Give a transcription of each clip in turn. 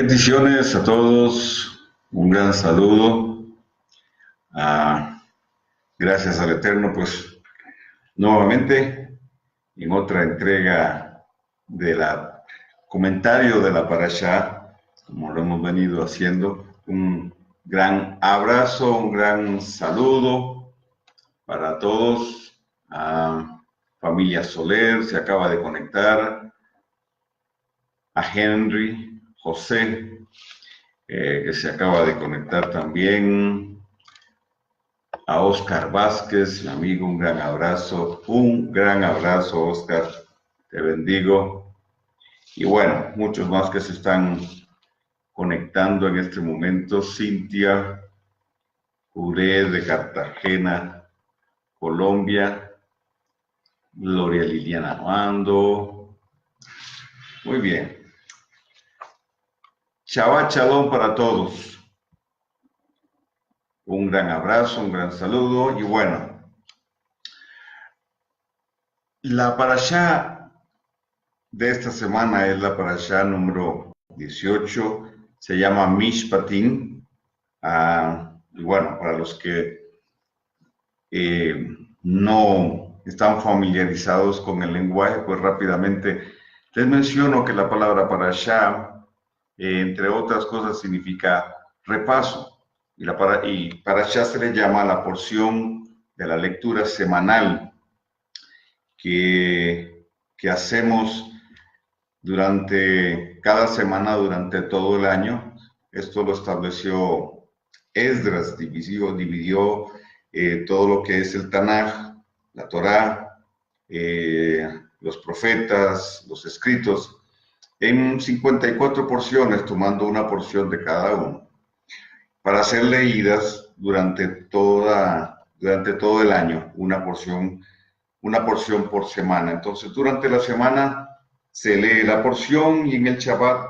Bendiciones a todos, un gran saludo. Ah, gracias al Eterno, pues nuevamente en otra entrega de la comentario de la Parashá, como lo hemos venido haciendo. Un gran abrazo, un gran saludo para todos. Familia Soler se acaba de conectar, a Henry, José, que se acaba de conectar también, a Oscar Vázquez, mi amigo, un gran abrazo, Oscar, te bendigo. Y bueno, muchos más que se están conectando en este momento: Cintia Juré de Cartagena, Colombia, Gloria Liliana Mando. Muy bien. Shabbat Shalom para todos. Un gran abrazo, un gran saludo. Y bueno, la parashá de esta semana es la parashá número 18. Se llama Mishpatim. Y bueno, para los que no están familiarizados con el lenguaje, pues rápidamente les menciono que la palabra parashá, entre otras cosas, significa repaso. Y parashá se le llama la porción de la lectura semanal que hacemos durante cada semana, durante todo el año. Esto lo estableció Esdras, dividió todo lo que es el Tanaj, la Torá, los profetas, los escritos, en 54 porciones, tomando una porción de cada uno, para ser leídas durante todo el año, una porción por semana. Entonces, durante la semana se lee la porción y en el Shabbat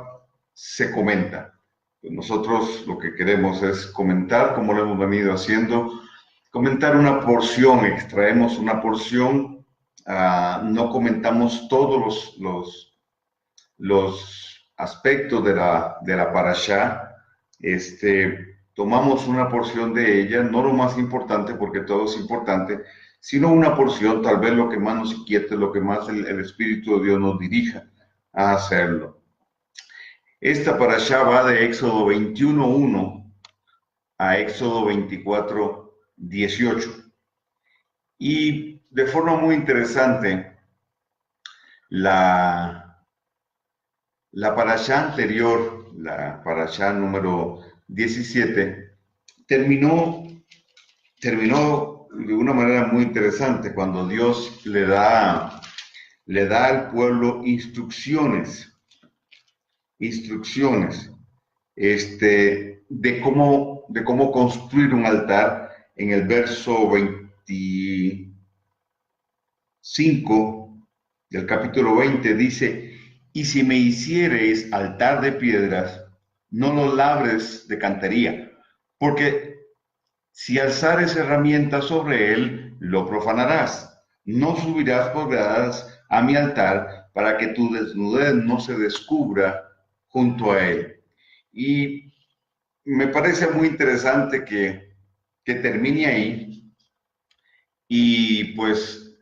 se comenta. Pues nosotros lo que queremos es comentar, como lo hemos venido haciendo, comentar una porción, extraemos una porción, no comentamos todos los aspectos de la parashá. Tomamos una porción de ella, no lo más importante, porque todo es importante, sino una porción, tal vez lo que más nos inquiete, lo que más el Espíritu de Dios nos dirija a hacerlo. Esta parashá va de Éxodo 21:1 a Éxodo 24:18. Y de forma muy interesante, la parashá anterior, la parashá número 17, terminó de una manera muy interesante, cuando Dios le da al pueblo instrucciones de cómo construir un altar. En el verso 25 del capítulo 20 dice: y si me hicieres altar de piedras, no lo labres de cantería, porque si alzares herramientas sobre él, lo profanarás. No subirás por gradas a mi altar, para que tu desnudez no se descubra junto a él. Y me parece muy interesante que termine ahí, y pues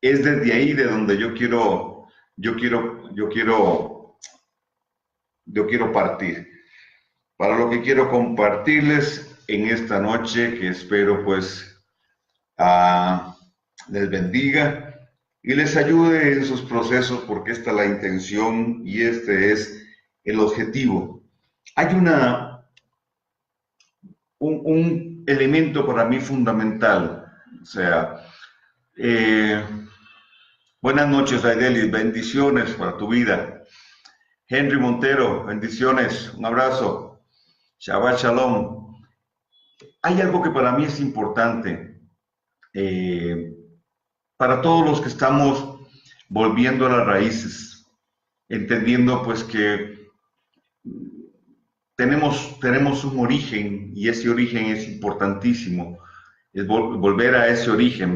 es desde ahí de donde yo quiero partir, para lo que quiero compartirles en esta noche, que espero pues les bendiga y les ayude en sus procesos, porque esta es la intención y este es el objetivo. Hay un elemento para mí fundamental. O sea, buenas noches, Aidelis, bendiciones para tu vida. Henry Montero, bendiciones, un abrazo. Shabbat Shalom. Hay algo que para mí es importante, para todos los que estamos volviendo a las raíces, entendiendo pues que tenemos un origen, y ese origen es importantísimo. Es volver a ese origen,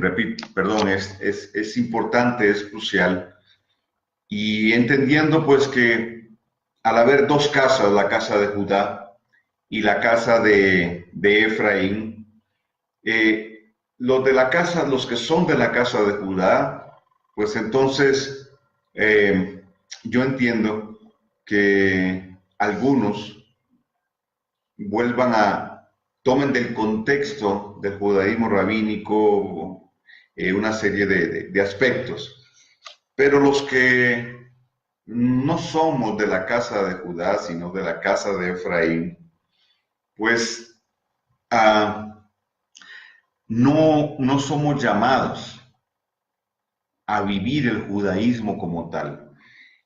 es importante, es crucial. Y entendiendo pues que al haber dos casas, la casa de Judá y la casa de Efraín, los que son de la casa de Judá, pues entonces yo entiendo que algunos tomen del contexto del judaísmo rabínico una serie de aspectos. Pero los que no somos de la casa de Judá, sino de la casa de Efraín, pues no somos llamados a vivir el judaísmo como tal.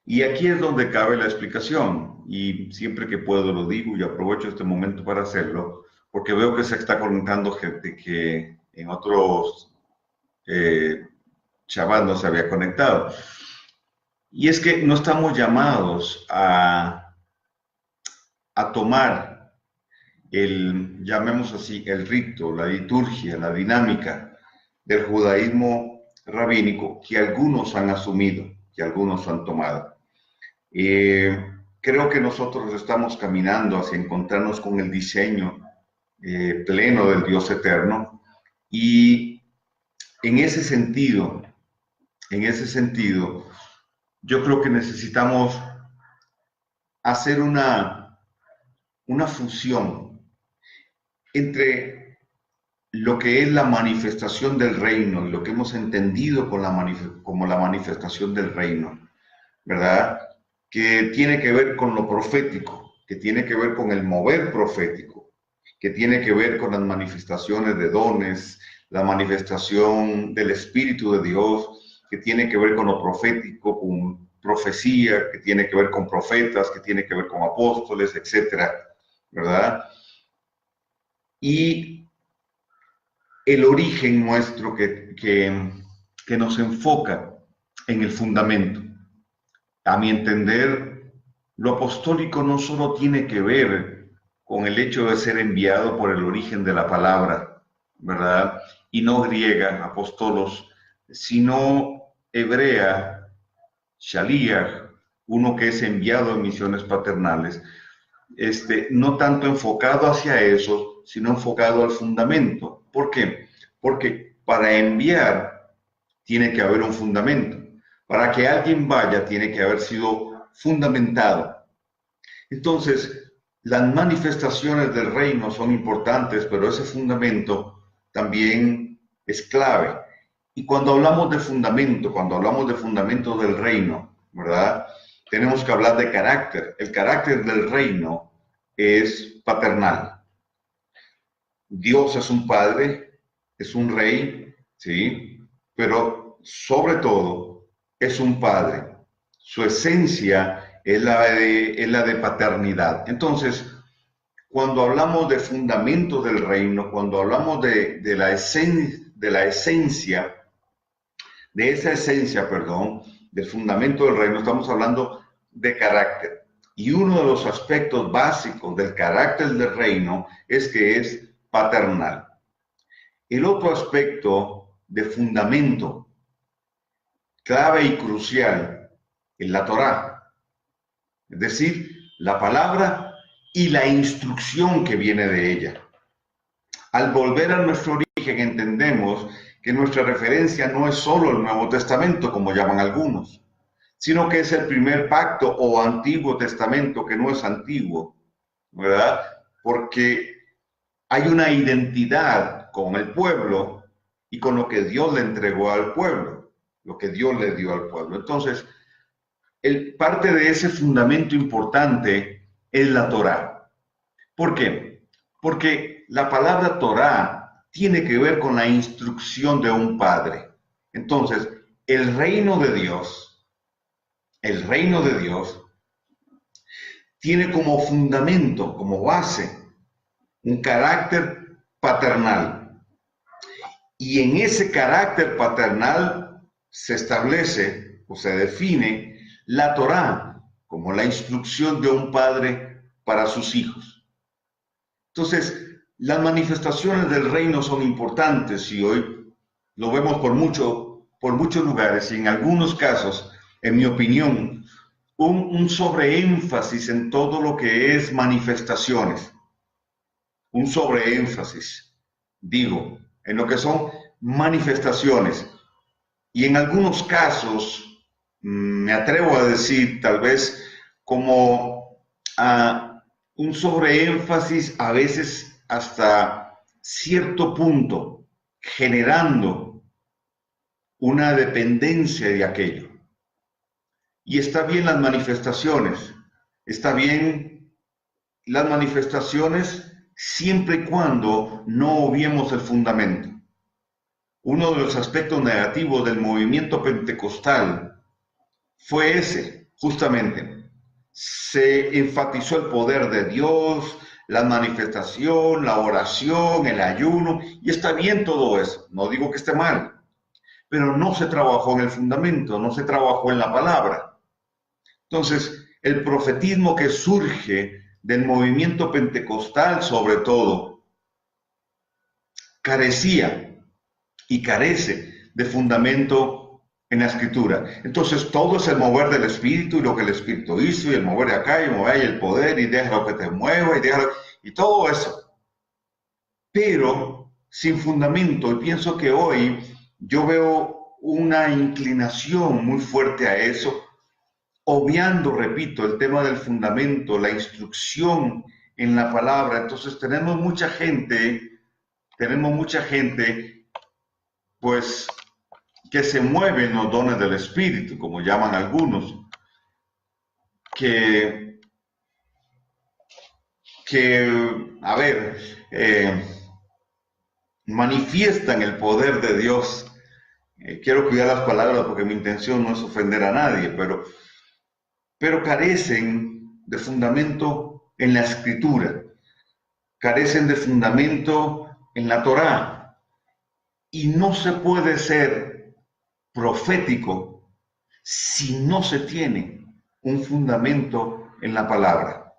Y aquí es donde cabe la explicación, y siempre que puedo lo digo y aprovecho este momento para hacerlo, porque veo que se está conectando gente que en otros Shabbat no se había conectado. Y es que no estamos llamados a tomar llamemos así, el rito, la liturgia, la dinámica del judaísmo rabínico que algunos han asumido, que algunos han tomado. Creo que nosotros estamos caminando hacia encontrarnos con el diseño pleno del Dios eterno, y en ese sentido, yo creo que necesitamos hacer una fusión entre lo que es la manifestación del reino y lo que hemos entendido como la manifestación del reino, ¿verdad? Que tiene que ver con lo profético, que tiene que ver con el mover profético, que tiene que ver con las manifestaciones de dones, la manifestación del Espíritu de Dios, que tiene que ver con lo profético, con profecía, que tiene que ver con profetas, que tiene que ver con apóstoles, etcétera, ¿verdad? Y el origen nuestro que nos enfoca en el fundamento. A mi entender, lo apostólico no solo tiene que ver con el hecho de ser enviado por el origen de la palabra, ¿verdad? Y no griega, apostolos, sino hebrea, shaliach, uno que es enviado en misiones paternales, no tanto enfocado hacia eso, sino enfocado al fundamento. ¿Por qué? Porque para enviar tiene que haber un fundamento. Para que alguien vaya tiene que haber sido fundamentado. Entonces, las manifestaciones del reino son importantes, pero ese fundamento también es clave. Y cuando hablamos de fundamento del reino, ¿verdad? Tenemos que hablar de carácter. El carácter del reino es paternal. Dios es un padre, es un rey, ¿sí? Pero sobre todo es un padre. Su esencia es la de paternidad. Entonces, cuando hablamos de fundamentos del reino, cuando hablamos de esa esencia, del fundamento del reino, estamos hablando de carácter. Y uno de los aspectos básicos del carácter del reino es que es paternal. El otro aspecto de fundamento, clave y crucial, es la Torá, es decir, la palabra y la instrucción que viene de ella. Al volver a nuestro origen, entendemos que nuestra referencia no es solo el Nuevo Testamento, como llaman algunos, sino que es el primer pacto o Antiguo Testamento, que no es antiguo, ¿verdad? Porque hay una identidad con el pueblo y con lo que Dios le entregó al pueblo, lo que Dios le dio al pueblo. Entonces, parte de ese fundamento importante es la Torá. ¿Por qué? Porque la palabra Torá tiene que ver con la instrucción de un padre. Entonces, el reino de Dios tiene como fundamento, como base, un carácter paternal. Y en ese carácter paternal se establece o se define la Torá como la instrucción de un padre para sus hijos. Entonces, las manifestaciones del reino son importantes y hoy lo vemos por muchos lugares y en algunos casos, en mi opinión, un sobreénfasis en todo lo que es manifestaciones, un sobreénfasis, digo, en lo que son manifestaciones. Y en algunos casos, me atrevo a decir, tal vez como un sobreénfasis a veces hasta cierto punto, generando una dependencia de aquello. Y está bien las manifestaciones, está bien las manifestaciones siempre y cuando no obviemos el fundamento. Uno de los aspectos negativos del movimiento pentecostal fue ese, justamente. Se enfatizó el poder de Dios, la manifestación, la oración, el ayuno, y está bien todo eso, no digo que esté mal, pero no se trabajó en el fundamento, no se trabajó en la palabra. Entonces, el profetismo que surge del movimiento pentecostal, sobre todo, carecía y carece de fundamento en la escritura. Entonces todo es el mover del Espíritu y lo que el Espíritu hizo y el mover de acá y mover y el poder y déjalo que te mueva y todo eso. Pero sin fundamento, y pienso que hoy yo veo una inclinación muy fuerte a eso, obviando, repito, el tema del fundamento, la instrucción en la palabra. Entonces tenemos mucha gente, pues, que se mueven los dones del Espíritu, como llaman algunos, que a ver, manifiestan el poder de Dios. Quiero cuidar las palabras porque mi intención no es ofender a nadie, pero carecen de fundamento en la Escritura, carecen de fundamento en la Torá, y no se puede ser profético si no se tiene un fundamento en la palabra.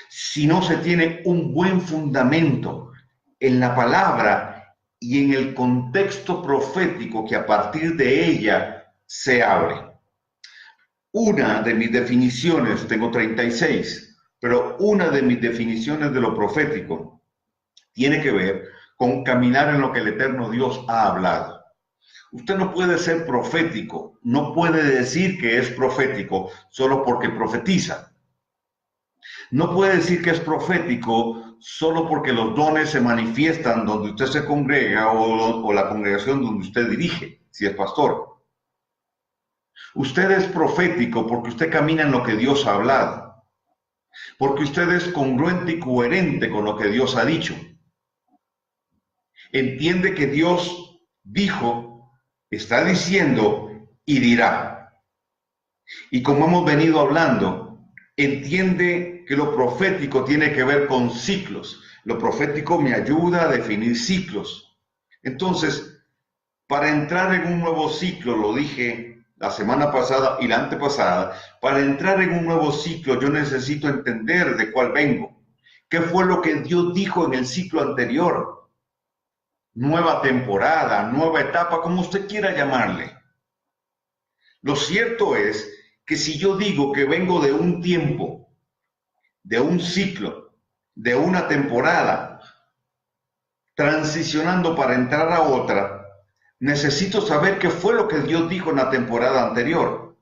Si no se tiene un buen fundamento en la palabra y en el contexto profético que a partir de ella se abre. Una de mis definiciones, tengo 36, pero una de mis definiciones de lo profético tiene que ver con caminar en lo que el eterno Dios ha hablado. Usted no puede ser profético, no puede decir que es profético solo porque profetiza. No puede decir que es profético solo porque los dones se manifiestan donde usted se congrega o la congregación donde usted dirige, si es pastor. Usted es profético porque usted camina en lo que Dios ha hablado, porque usted es congruente y coherente con lo que Dios ha dicho. Entiende que Dios dijo, está diciendo y dirá. Y como hemos venido hablando, entiende que lo profético tiene que ver con ciclos. Lo profético me ayuda a definir ciclos. Entonces, para entrar en un nuevo ciclo, lo dije la semana pasada y la antepasada, para entrar en un nuevo ciclo yo necesito entender de cuál vengo. ¿Qué fue lo que Dios dijo en el ciclo anterior? Nueva temporada, nueva etapa, como usted quiera llamarle. Lo cierto es que si yo digo que vengo de un tiempo, de un ciclo, de una temporada, transicionando para entrar a otra, necesito saber qué fue lo que Dios dijo en la temporada anterior.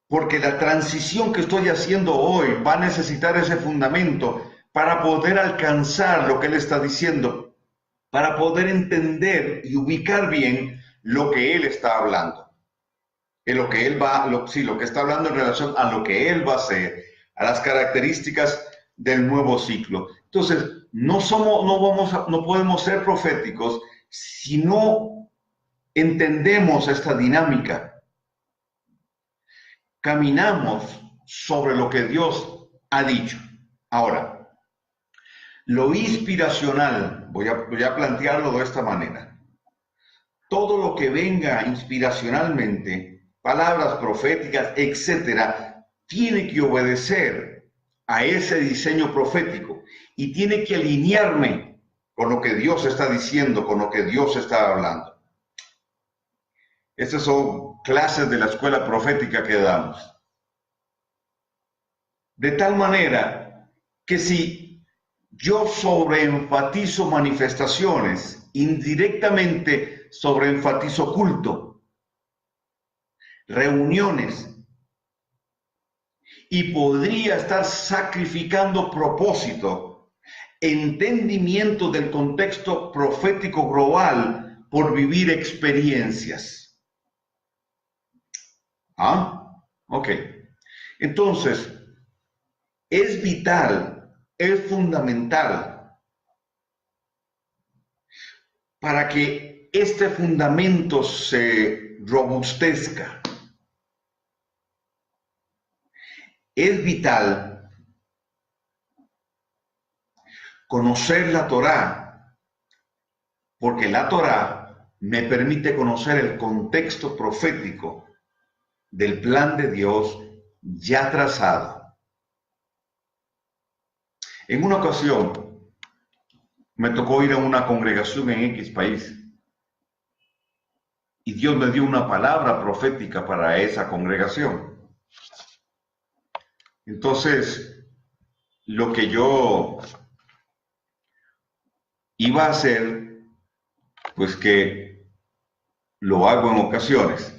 Porque la transición que estoy haciendo hoy va a necesitar ese fundamento para poder alcanzar lo que Él está diciendo, para poder entender y ubicar bien lo que Él está hablando. En lo que Él va, lo que está hablando en relación a lo que Él va a hacer, a las características del nuevo ciclo. Entonces, no podemos ser proféticos si no entendemos esta dinámica. Caminamos sobre lo que Dios ha dicho. Ahora, lo inspiracional, voy a plantearlo de esta manera. Todo lo que venga inspiracionalmente, palabras proféticas, etcétera, tiene que obedecer a ese diseño profético y tiene que alinearme con lo que Dios está diciendo, con lo que Dios está hablando. Estas son clases de la escuela profética que damos. De tal manera que si yo sobreenfatizo manifestaciones, indirectamente sobreenfatizo culto, reuniones, y podría estar sacrificando propósito, entendimiento del contexto profético global por vivir experiencias. ¿Ah? Ok. Entonces, es vital, es fundamental para que este fundamento se robustezca. Es vital conocer la Torá, porque la Torá me permite conocer el contexto profético del plan de Dios ya trazado. En una ocasión me tocó ir a una congregación en X país y Dios me dio una palabra profética para esa congregación. Entonces, lo que yo iba a hacer, pues que lo hago en ocasiones,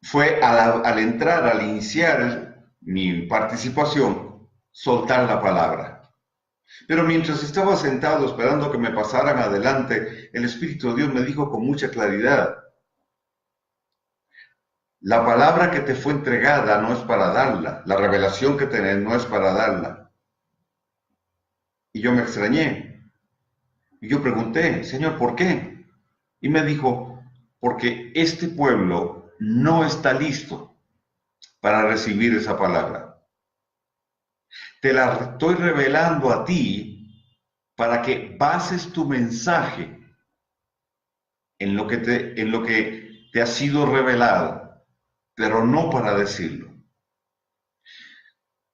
fue al entrar, al iniciar mi participación, soltar la palabra. Pero mientras estaba sentado esperando que me pasaran adelante, el Espíritu de Dios me dijo con mucha claridad: la palabra que te fue entregada no es para darla, la revelación que tenés no es para darla. Y yo me extrañé. Y yo pregunté: Señor, ¿por qué? Y me dijo: porque este pueblo no está listo para recibir esa palabra. Te la estoy revelando a ti para que bases tu mensaje en lo que te ha sido revelado, pero no para decirlo.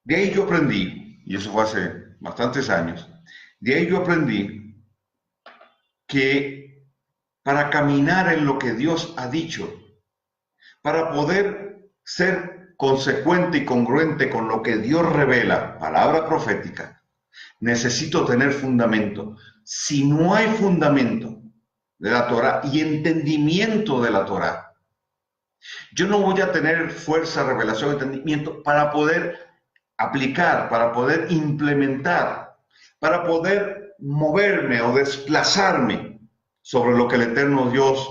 De ahí yo aprendí, y eso fue hace bastantes años, de ahí yo aprendí que para caminar en lo que Dios ha dicho, para poder ser consecuente y congruente con lo que Dios revela, palabra profética, necesito tener fundamento. Si no hay fundamento de la Torá y entendimiento de la Torá, yo no voy a tener fuerza, revelación, entendimiento para poder aplicar, para poder implementar, para poder moverme o desplazarme sobre lo que el eterno Dios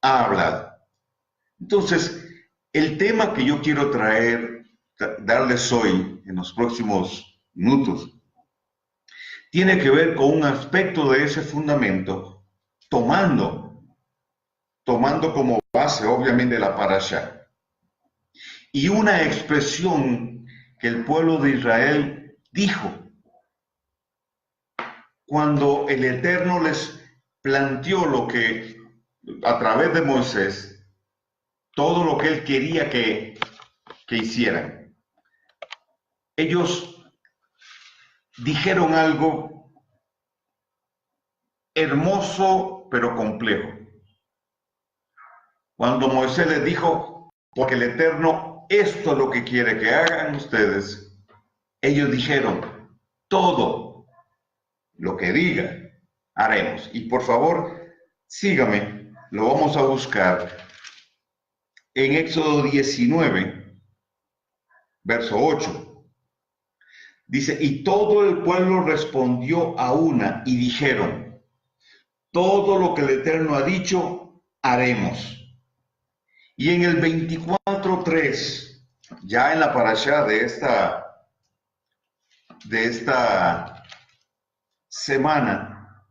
ha hablado. Entonces, el tema que yo quiero darles hoy, en los próximos minutos, tiene que ver con un aspecto de ese fundamento, tomando como base, obviamente, la parashá, y una expresión que el pueblo de Israel dijo cuando el Eterno les planteó lo que, a través de Moisés, todo lo que él quería que hicieran. Ellos dijeron algo hermoso pero complejo. Cuando Moisés les dijo: porque el Eterno esto es lo que quiere que hagan ustedes, ellos dijeron: todo lo que diga haremos. Y por favor, sígame, lo vamos a buscar en Éxodo 19, verso 8. Dice: y todo el pueblo respondió a una y dijeron: todo lo que el Eterno ha dicho, haremos. Y en el 24:3, ya en la parashá de esta semana,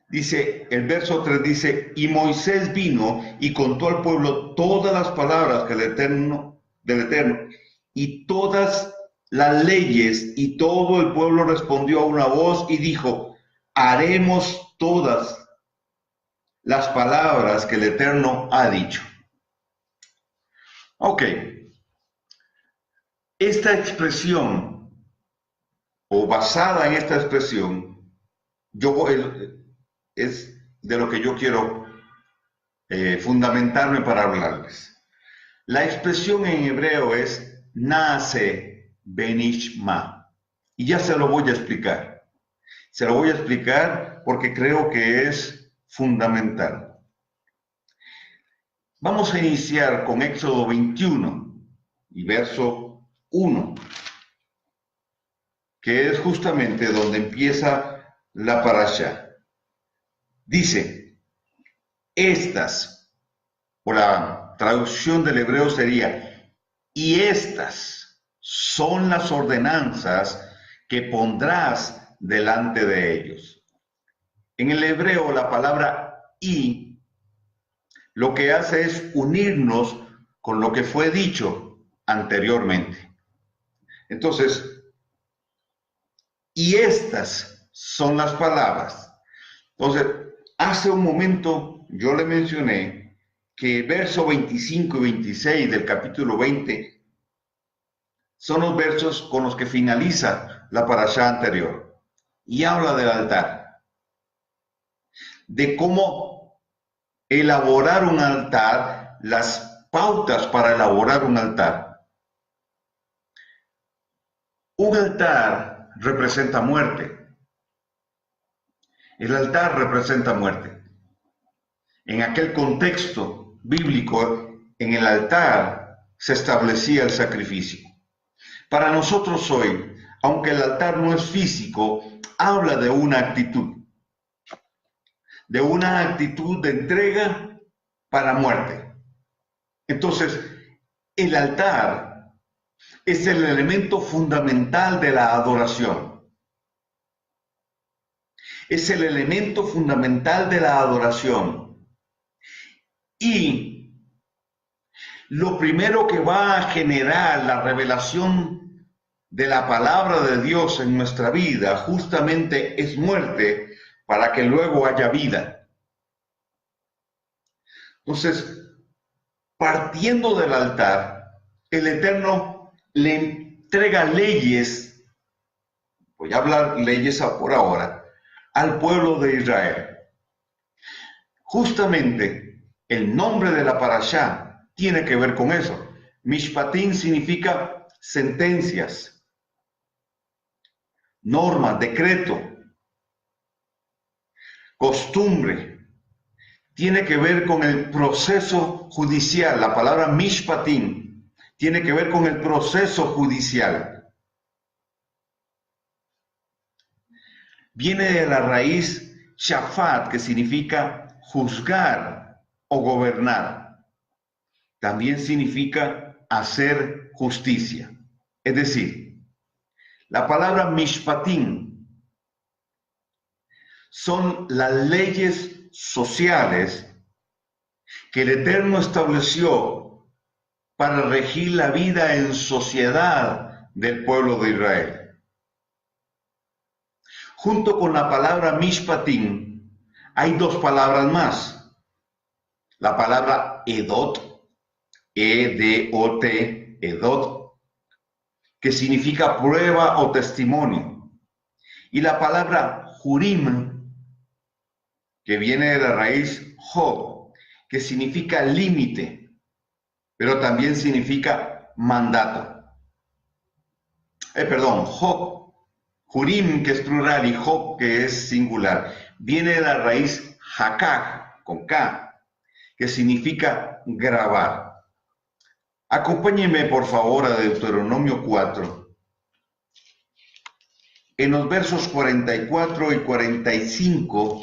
dice, el verso 3 dice: y Moisés vino y contó al pueblo todas las palabras que del Eterno, y todas las leyes, y todo el pueblo respondió a una voz y dijo: haremos todas las palabras que el Eterno ha dicho. Ok, esta expresión, o basada en esta expresión, es de lo que yo quiero fundamentarme para hablarles. La expresión en hebreo es Naase Benishma. Y ya se lo voy a explicar. Se lo voy a explicar porque creo que es fundamental. Vamos a iniciar con Éxodo 21 y verso 1, que es justamente donde empieza la parashá. Dice, estas, o la traducción del hebreo sería, y estas son las ordenanzas que pondrás delante de ellos. En el hebreo la palabra y lo que hace es unirnos con lo que fue dicho anteriormente. Entonces, y estas son las palabras. Entonces, hace un momento yo le mencioné que verso 25 y 26 del capítulo 20 son los versos con los que finaliza la parashá anterior y habla del altar, de cómo elaborar un altar, las pautas para elaborar un altar. Un altar representa muerte. El altar representa muerte. En aquel contexto bíblico, en el altar se establecía el sacrificio. Para nosotros hoy, aunque el altar no es físico, habla de una actitud de entrega para muerte. Entonces, el altar es el elemento fundamental de la adoración. Es el elemento fundamental de la adoración. Y lo primero que va a generar la revelación de la palabra de Dios en nuestra vida justamente es muerte, para que luego haya vida. Entonces, partiendo del altar, el Eterno le entrega leyes, voy a hablar leyes por ahora, al pueblo de Israel. Justamente el nombre de la parashá tiene que ver con eso. Mishpatim significa sentencias, norma, decreto, costumbre. Tiene que ver con el proceso judicial. La palabra mishpatim tiene que ver con el proceso judicial. Viene de la raíz shafat, que significa juzgar o gobernar. También significa hacer justicia. Es decir, la palabra mishpatim son las leyes sociales que el Eterno estableció para regir la vida en sociedad del pueblo de Israel. Junto con la palabra mishpatim hay dos palabras más. La palabra edot, E-D-O-T, edot, que significa prueba o testimonio. Y la palabra jurim, que viene de la raíz Jod, que significa límite, pero también significa mandato. Jod, Jurim, que es plural, y Jod, que es singular, viene de la raíz Hakak, con K, que significa grabar. Acompáñenme, por favor, a Deuteronomio 4. En los versos 44 y 45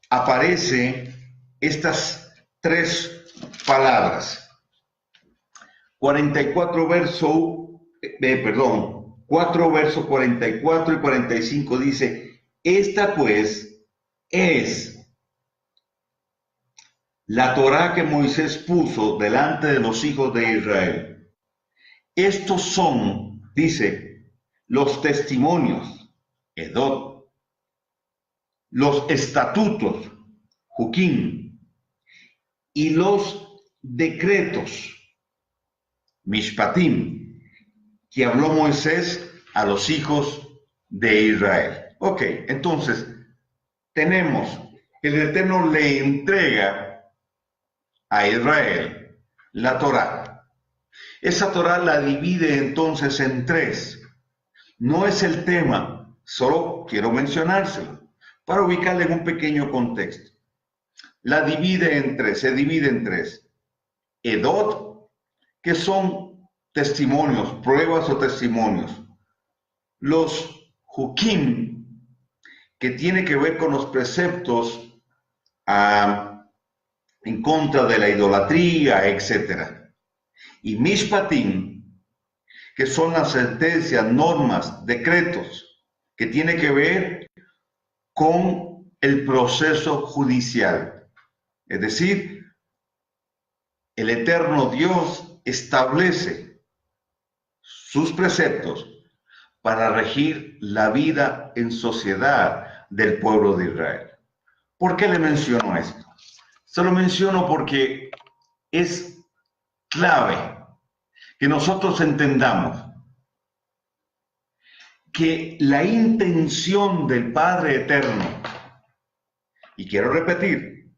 aparece estas tres palabras. 4 verso 44 y 45 dice, esta pues es la Torá que Moisés puso delante de los hijos de Israel. Estos son, dice, los testimonios, edot, los estatutos, Juquín, y los decretos, Mishpatim, que habló Moisés a los hijos de Israel. Ok, entonces, tenemos, el Eterno le entrega a Israel la Torá. Esa Torá la divide entonces en tres. No es el tema, solo quiero mencionárselo para ubicarle en un pequeño contexto. La divide en tres, se divide en tres. Edot, que son testimonios, pruebas o testimonios. Los Hukim, que tiene que ver con los preceptos en contra de la idolatría, etc. Y Mishpatim, que son las sentencias, normas, decretos, que tiene que ver con el proceso judicial. Es decir, el eterno Dios establece sus preceptos para regir la vida en sociedad del pueblo de Israel. ¿Por qué le menciono esto? Se lo menciono porque es clave que nosotros entendamos que la intención del Padre Eterno, y quiero repetir,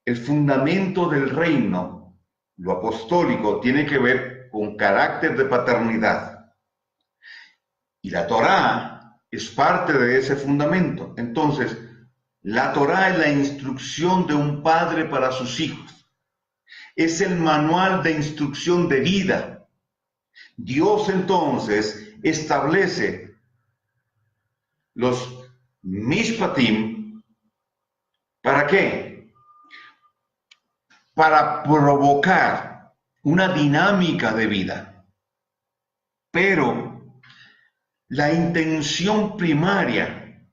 el fundamento del reino, lo apostólico, tiene que ver con carácter de paternidad. Y la Torá es parte de ese fundamento. Entonces, la Torá es la instrucción de un padre para sus hijos. Es el manual de instrucción de vida. Dios entonces establece los Mishpatim. ¿Para qué? Para provocar una dinámica de vida. Pero la intención primaria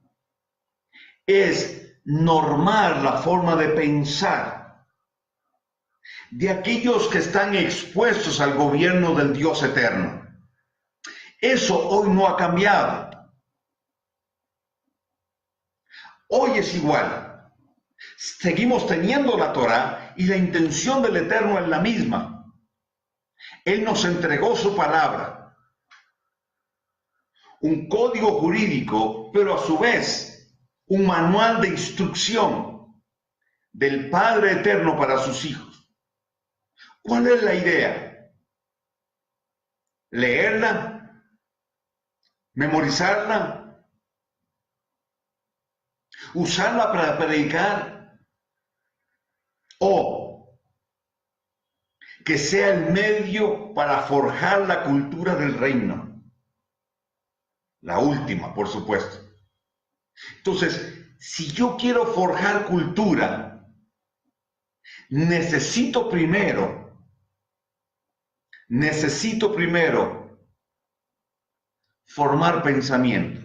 es normar la forma de pensar de aquellos que están expuestos al gobierno del Dios eterno. Eso hoy no ha cambiado. Hoy es igual. Seguimos teniendo la Torá y la intención del Eterno es la misma. Él nos entregó su palabra, un código jurídico, pero a su vez un manual de instrucción del Padre Eterno para sus hijos. ¿Cuál es la idea? ¿Leerla? ¿Memorizarla? ¿Usarla para predicar? ¿O que sea el medio para forjar la cultura del reino? La última, por supuesto. Entonces, si yo quiero forjar cultura, necesito primero formar pensamiento.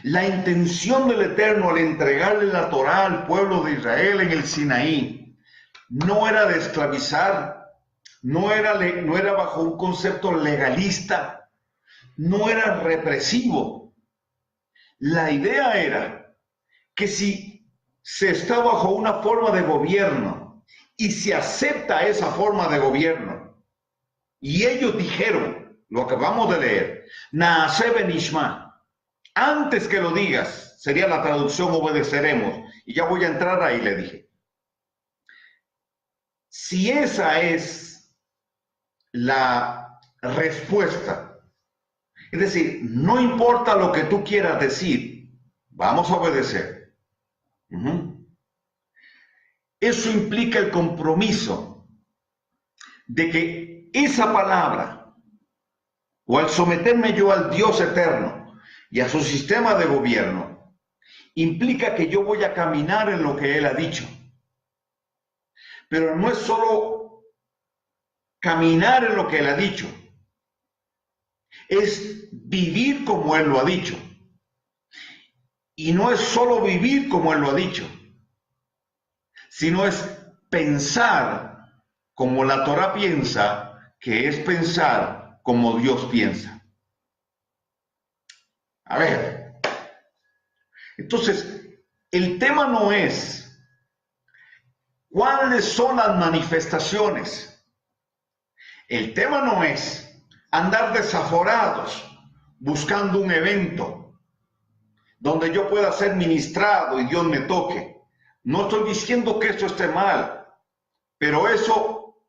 La intención del Eterno al entregarle la Torá al pueblo de Israel en el Sinaí no era de esclavizar, no era bajo un concepto legalista, no era represivo. La idea era que si se está bajo una forma de gobierno y se acepta esa forma de gobierno, y ellos dijeron, lo acabamos de leer, Naaseh benishma, antes que lo digas, sería la traducción obedeceremos, y ya voy a entrar ahí, le dije. Si esa es la respuesta, es decir, no importa lo que tú quieras decir, vamos a obedecer. Eso implica el compromiso de que esa palabra, o al someterme yo al Dios eterno y a su sistema de gobierno, implica que yo voy a caminar en lo que Él ha dicho. Pero no es solo caminar en lo que Él ha dicho, es vivir como Él lo ha dicho. Y no es solo vivir como Él lo ha dicho, sino es pensar como la Torá piensa, que es pensar como Dios piensa. A ver, entonces, el tema no es cuáles son las manifestaciones. El tema no es andar desaforados buscando un evento. donde yo pueda ser ministrado y Dios me toque. No estoy diciendo que eso esté mal, pero eso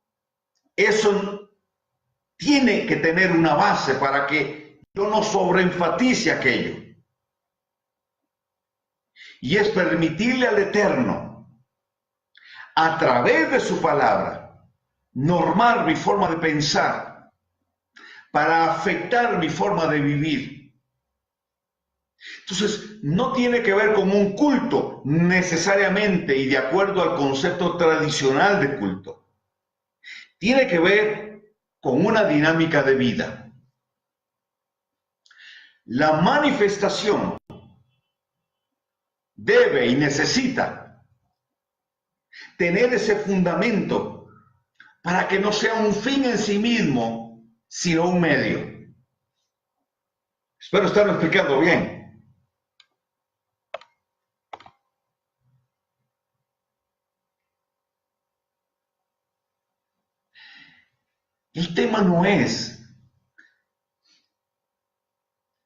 tiene que tener una base para que yo no sobreenfatice aquello. Y es permitirle al Eterno, a través de su palabra, normar mi forma de pensar, para afectar mi forma de vivir. Entonces, no tiene que ver con un culto necesariamente y de acuerdo al concepto tradicional de culto. Tiene que ver con una dinámica de vida. La manifestación debe y necesita tener ese fundamento para que no sea un fin en sí mismo, sino un medio. Espero estarlo explicando bien. El tema no es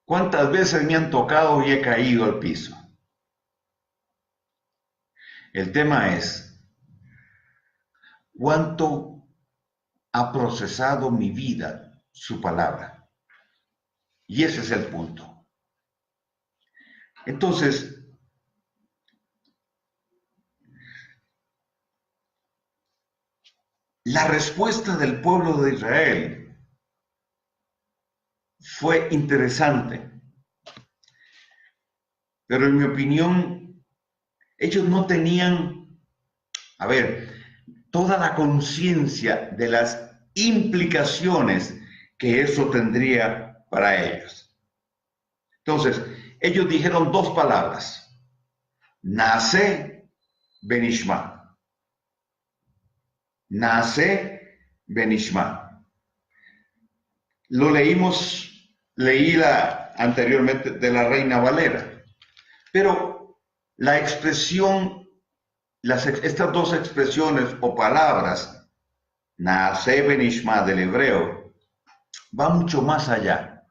cuántas veces me han tocado y he caído al piso. El tema es cuánto ha procesado mi vida su palabra. Y ese es el punto. Entonces, la respuesta del pueblo de Israel fue interesante, pero en mi opinión, ellos no tenían, toda la conciencia de las implicaciones que eso tendría para ellos. Entonces, ellos dijeron dos palabras: Naase benishma. Naase benishma. Lo leí anteriormente de la Reina Valera, pero la expresión, estas dos expresiones o palabras, Naase benishma del hebreo, va mucho más allá,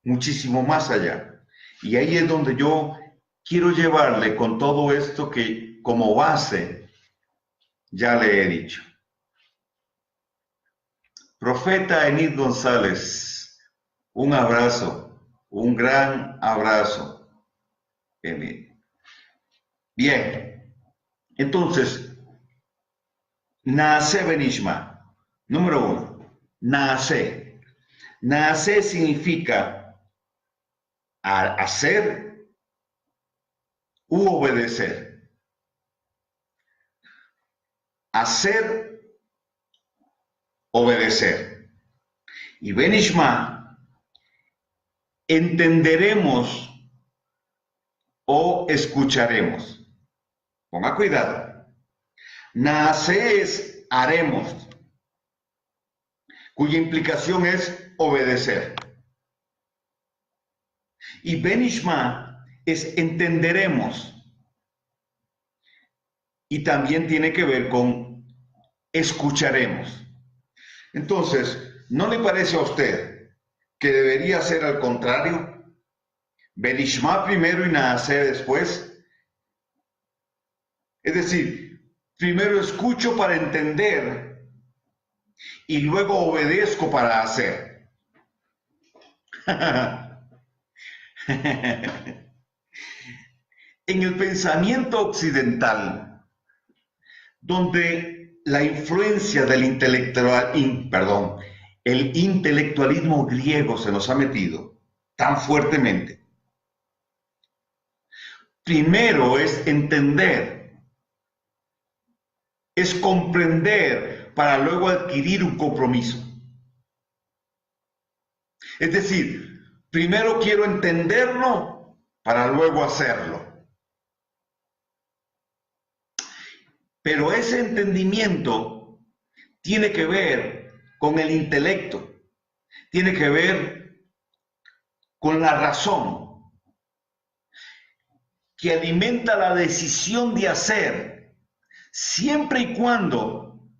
muchísimo más allá. Y ahí es donde yo quiero llevarle con todo esto que como base ya le he dicho. Profeta Enid González, un abrazo, un gran abrazo, Enid. Bien, entonces, Naase benishma, número uno, Naase. Naase significa hacer u obedecer. Hacer, obedecer. Y benishma, entenderemos o escucharemos. Ponga cuidado. Naase es haremos, cuya implicación es obedecer. Y benishma es entenderemos. Y también tiene que ver con escucharemos. Entonces, ¿no le parece a usted que debería ser al contrario? Benishma primero y Naase después. Es decir, primero escucho para entender y luego obedezco para hacer. En el pensamiento occidental, donde la influencia del el intelectualismo griego se nos ha metido tan fuertemente. Primero es entender, es comprender para luego adquirir un compromiso. Es decir, primero quiero entenderlo para luego hacerlo. Pero ese entendimiento tiene que ver con el intelecto, tiene que ver con la razón, que alimenta la decisión de hacer, siempre y cuando,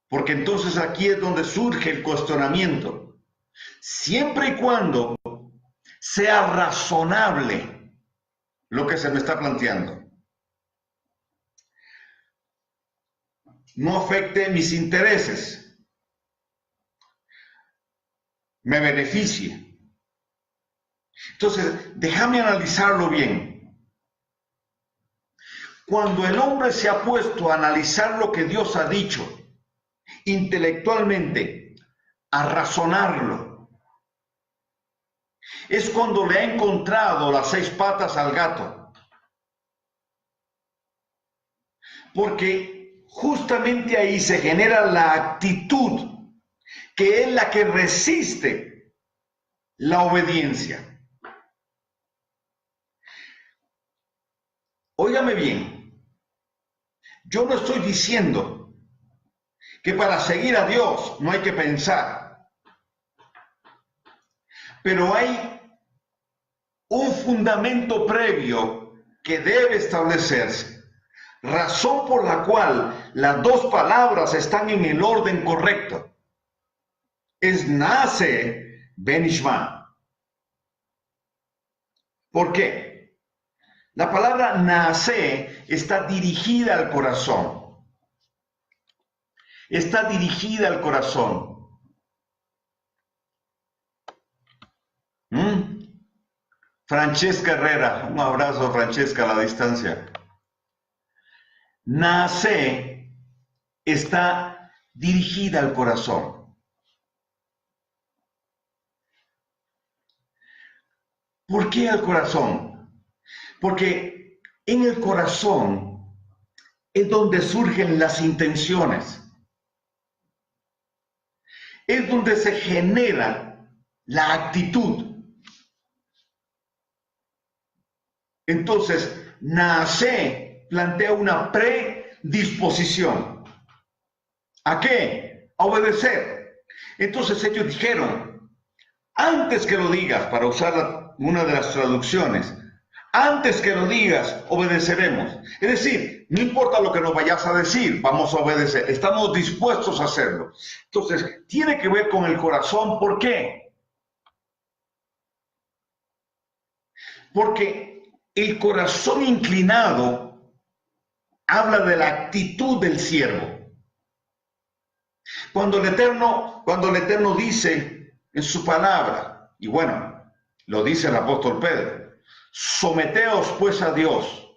porque entonces aquí es donde surge el cuestionamiento, siempre y cuando sea razonable lo que se me está planteando. No afecte mis intereses, me beneficie. Entonces, déjame analizarlo bien. Cuando el hombre se ha puesto a analizar lo que Dios ha dicho intelectualmente, a razonarlo, es cuando le ha encontrado las 6 patas al gato. Porque justamente ahí se genera la actitud que es la que resiste la obediencia. Óigame bien, yo no estoy diciendo que para seguir a Dios no hay que pensar, pero hay un fundamento previo que debe establecerse, razón por la cual las 2 palabras están en el orden correcto. Es nace benishma. ¿Por qué? La palabra nace está dirigida al corazón. Está dirigida al corazón. Francesca Herrera, un abrazo, Francesca, a la distancia. Nace está dirigida al corazón. ¿Por qué al corazón? Porque en el corazón es donde surgen las intenciones. Es donde se genera la actitud. Entonces, nace plantea una predisposición. ¿A qué? A obedecer. Entonces ellos dijeron, antes que lo digas, para usar una de las traducciones, antes que lo digas, obedeceremos. Es decir, no importa lo que nos vayas a decir, vamos a obedecer. Estamos dispuestos a hacerlo. Entonces, tiene que ver con el corazón. ¿Por qué? Porque el corazón inclinado habla de la actitud del siervo. Cuando el Eterno dice en su palabra, y bueno, lo dice el apóstol Pedro, someteos pues a Dios,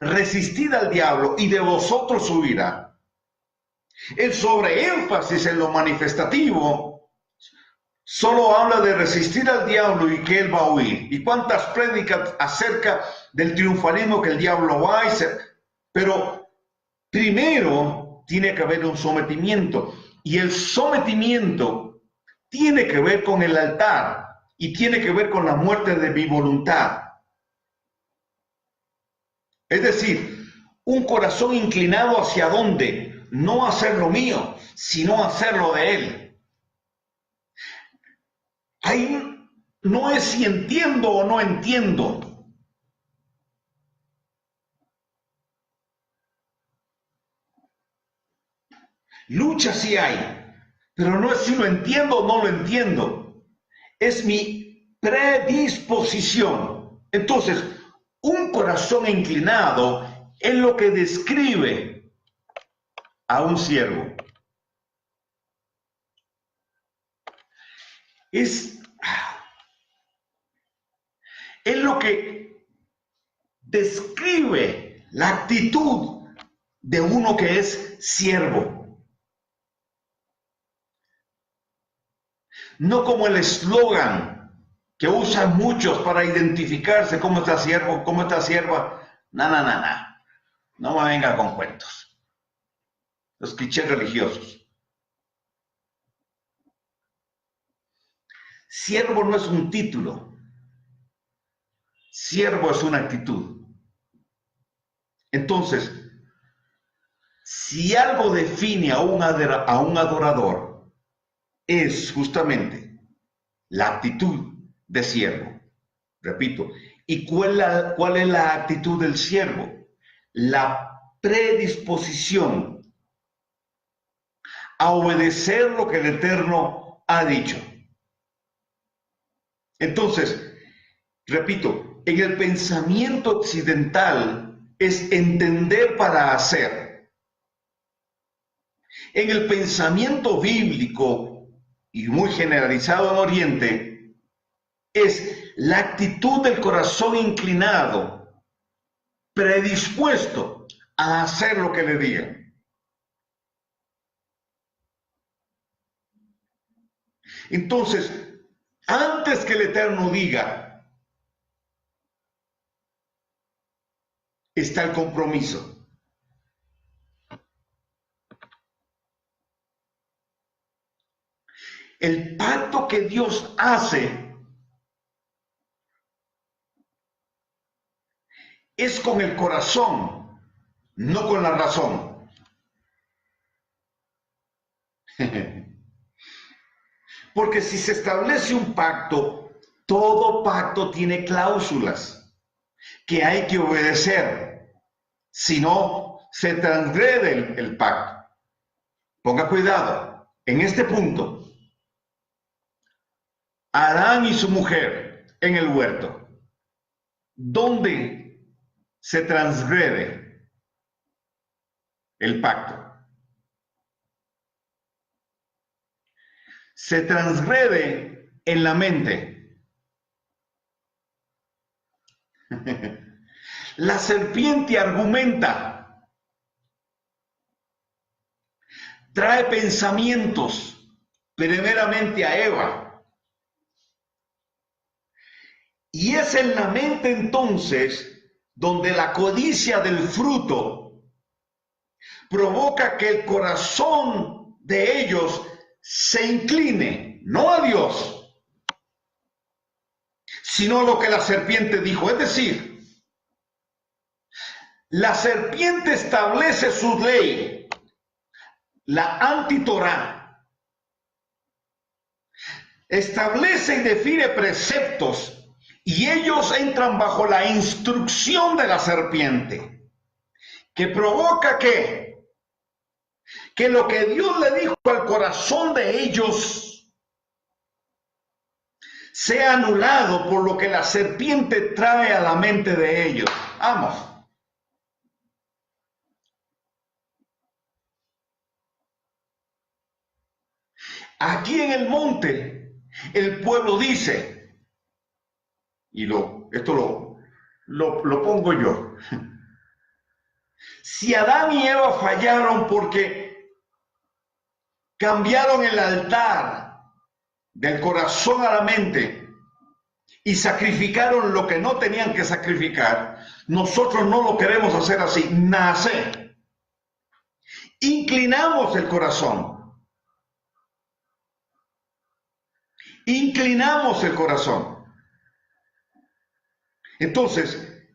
resistid al diablo y de vosotros huirá. El sobreénfasis en lo manifestativo solo habla de resistir al diablo y que él va a huir. ¿Y cuántas prédicas acerca del triunfalismo que el diablo va a hacer? Pero primero tiene que haber un sometimiento. Y el sometimiento tiene que ver con el altar y tiene que ver con la muerte de mi voluntad. Es decir, un corazón inclinado hacia dónde, no hacer lo mío, sino hacer lo de Él. Ahí no es si entiendo o no entiendo. Lucha sí hay, pero no es si lo entiendo o no lo entiendo. Es mi predisposición. Entonces, un corazón inclinado es lo que describe a un siervo. Es lo que describe la actitud de uno que es siervo. No como el eslogan que usan muchos para identificarse, cómo está siervo, cómo está sierva. No me venga con cuentos. Los clichés religiosos. Siervo no es un título. Siervo es una actitud. Entonces, si algo define a un adorador, es justamente la actitud de siervo. Repito, ¿y cuál es la actitud del siervo? La predisposición a obedecer lo que el Eterno ha dicho. Entonces, repito, en el pensamiento occidental es entender para hacer. En el pensamiento bíblico y muy generalizado en Oriente es la actitud del corazón inclinado, predispuesto a hacer lo que le digan. Entonces, antes que el Eterno diga, está el compromiso. El pacto que Dios hace es con el corazón, no con la razón. Porque si se establece un pacto, todo pacto tiene cláusulas que hay que obedecer. Si no, se transgrede el pacto. Ponga cuidado. En este punto, Adán y su mujer en el huerto, ¿dónde se transgrede el pacto? Se transgrede en la mente. La serpiente argumenta, trae pensamientos primeramente a Eva. Y es en la mente entonces donde la codicia del fruto provoca que el corazón de ellos se incline, no a Dios, sino a lo que la serpiente dijo. Es decir, la serpiente establece su ley, la antitorá, establece y define preceptos y ellos entran bajo la instrucción de la serpiente, que provoca que lo que Dios le dijo al corazón de ellos sea anulado por lo que la serpiente trae a la mente de ellos. Vamos. Aquí en el monte, el pueblo dice, y esto lo pongo yo, si Adán y Eva fallaron porque cambiaron el altar del corazón a la mente y sacrificaron lo que no tenían que sacrificar, nosotros no lo queremos hacer así. Nace. Inclinamos el corazón. Inclinamos el corazón. Entonces,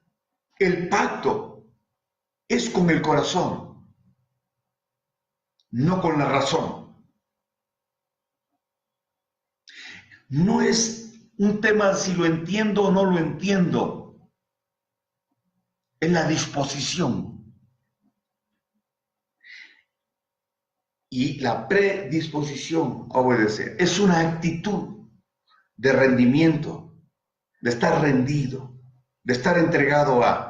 el pacto es con el corazón, no con la razón. No es un tema si lo entiendo o no lo entiendo, es la disposición. Y la predisposición a obedecer es una actitud de rendimiento, de estar rendido, de estar entregado a.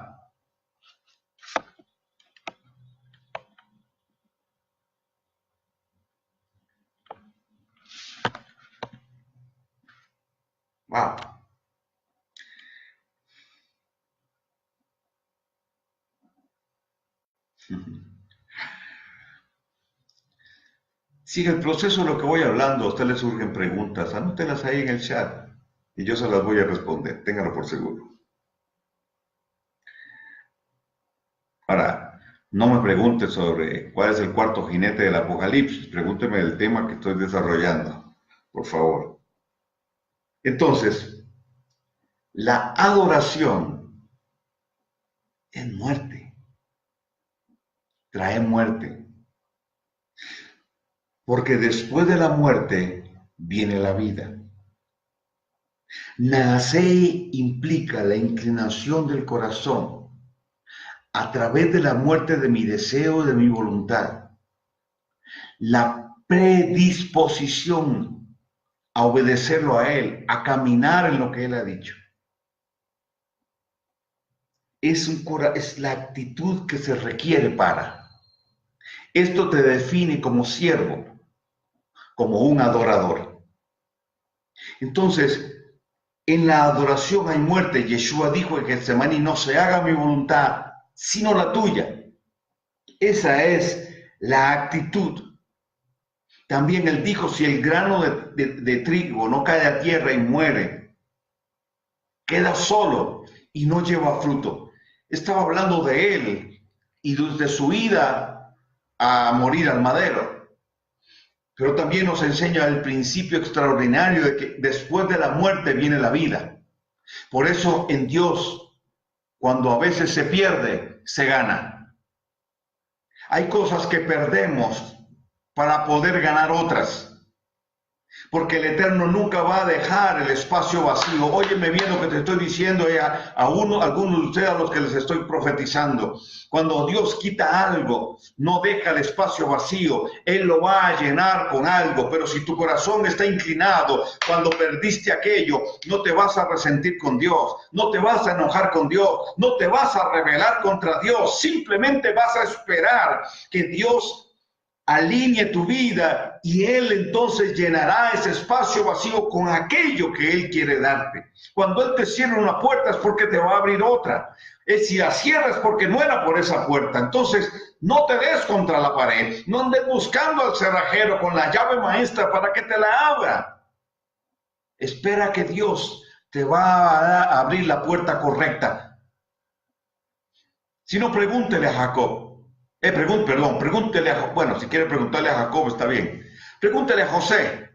Wow. Si en el proceso de lo que voy hablando a usted le surgen preguntas, anótelas ahí en el chat y yo se las voy a responder, téngalo por seguro. Ahora, no me pregunte sobre cuál es el cuarto jinete del Apocalipsis, pregúnteme del tema que estoy desarrollando, por favor. Entonces, la adoración es muerte, trae muerte, porque después de la muerte viene la vida. Nacer implica la inclinación del corazón a través de la muerte de mi deseo, de mi voluntad, la predisposición a obedecerlo a Él, a caminar en lo que Él ha dicho. es la actitud que se requiere para. Esto te define como siervo, como un adorador. Entonces, en la adoración hay muerte. Yeshua dijo en Getsemaní, no se haga mi voluntad, sino la tuya. Esa es la actitud. También él dijo, si el grano de trigo no cae a tierra y muere, queda solo y no lleva fruto. Estaba hablando de él y de su ida a morir al madero. Pero también nos enseña el principio extraordinario de que después de la muerte viene la vida. Por eso en Dios, cuando a veces se pierde, se gana. Hay cosas que perdemos para poder ganar otras. Porque el Eterno nunca va a dejar el espacio vacío. Óyeme bien lo que te estoy diciendo a algunos de ustedes a los que les estoy profetizando. Cuando Dios quita algo, no deja el espacio vacío. Él lo va a llenar con algo. Pero si tu corazón está inclinado, cuando perdiste aquello, no te vas a resentir con Dios. No te vas a enojar con Dios. No te vas a rebelar contra Dios. Simplemente vas a esperar que Dios alinee tu vida y Él entonces llenará ese espacio vacío con aquello que Él quiere darte. Cuando Él te cierra una puerta es porque te va a abrir otra. Si la cierras porque no era por esa puerta. Entonces no te des contra la pared. No andes buscando al cerrajero con la llave maestra para que te la abra. Espera que Dios te va a abrir la puerta correcta. Si no, pregúntele a Jacob. Pregúntele a Jacob. Bueno, si quiere preguntarle a Jacob está bien. Pregúntele a José.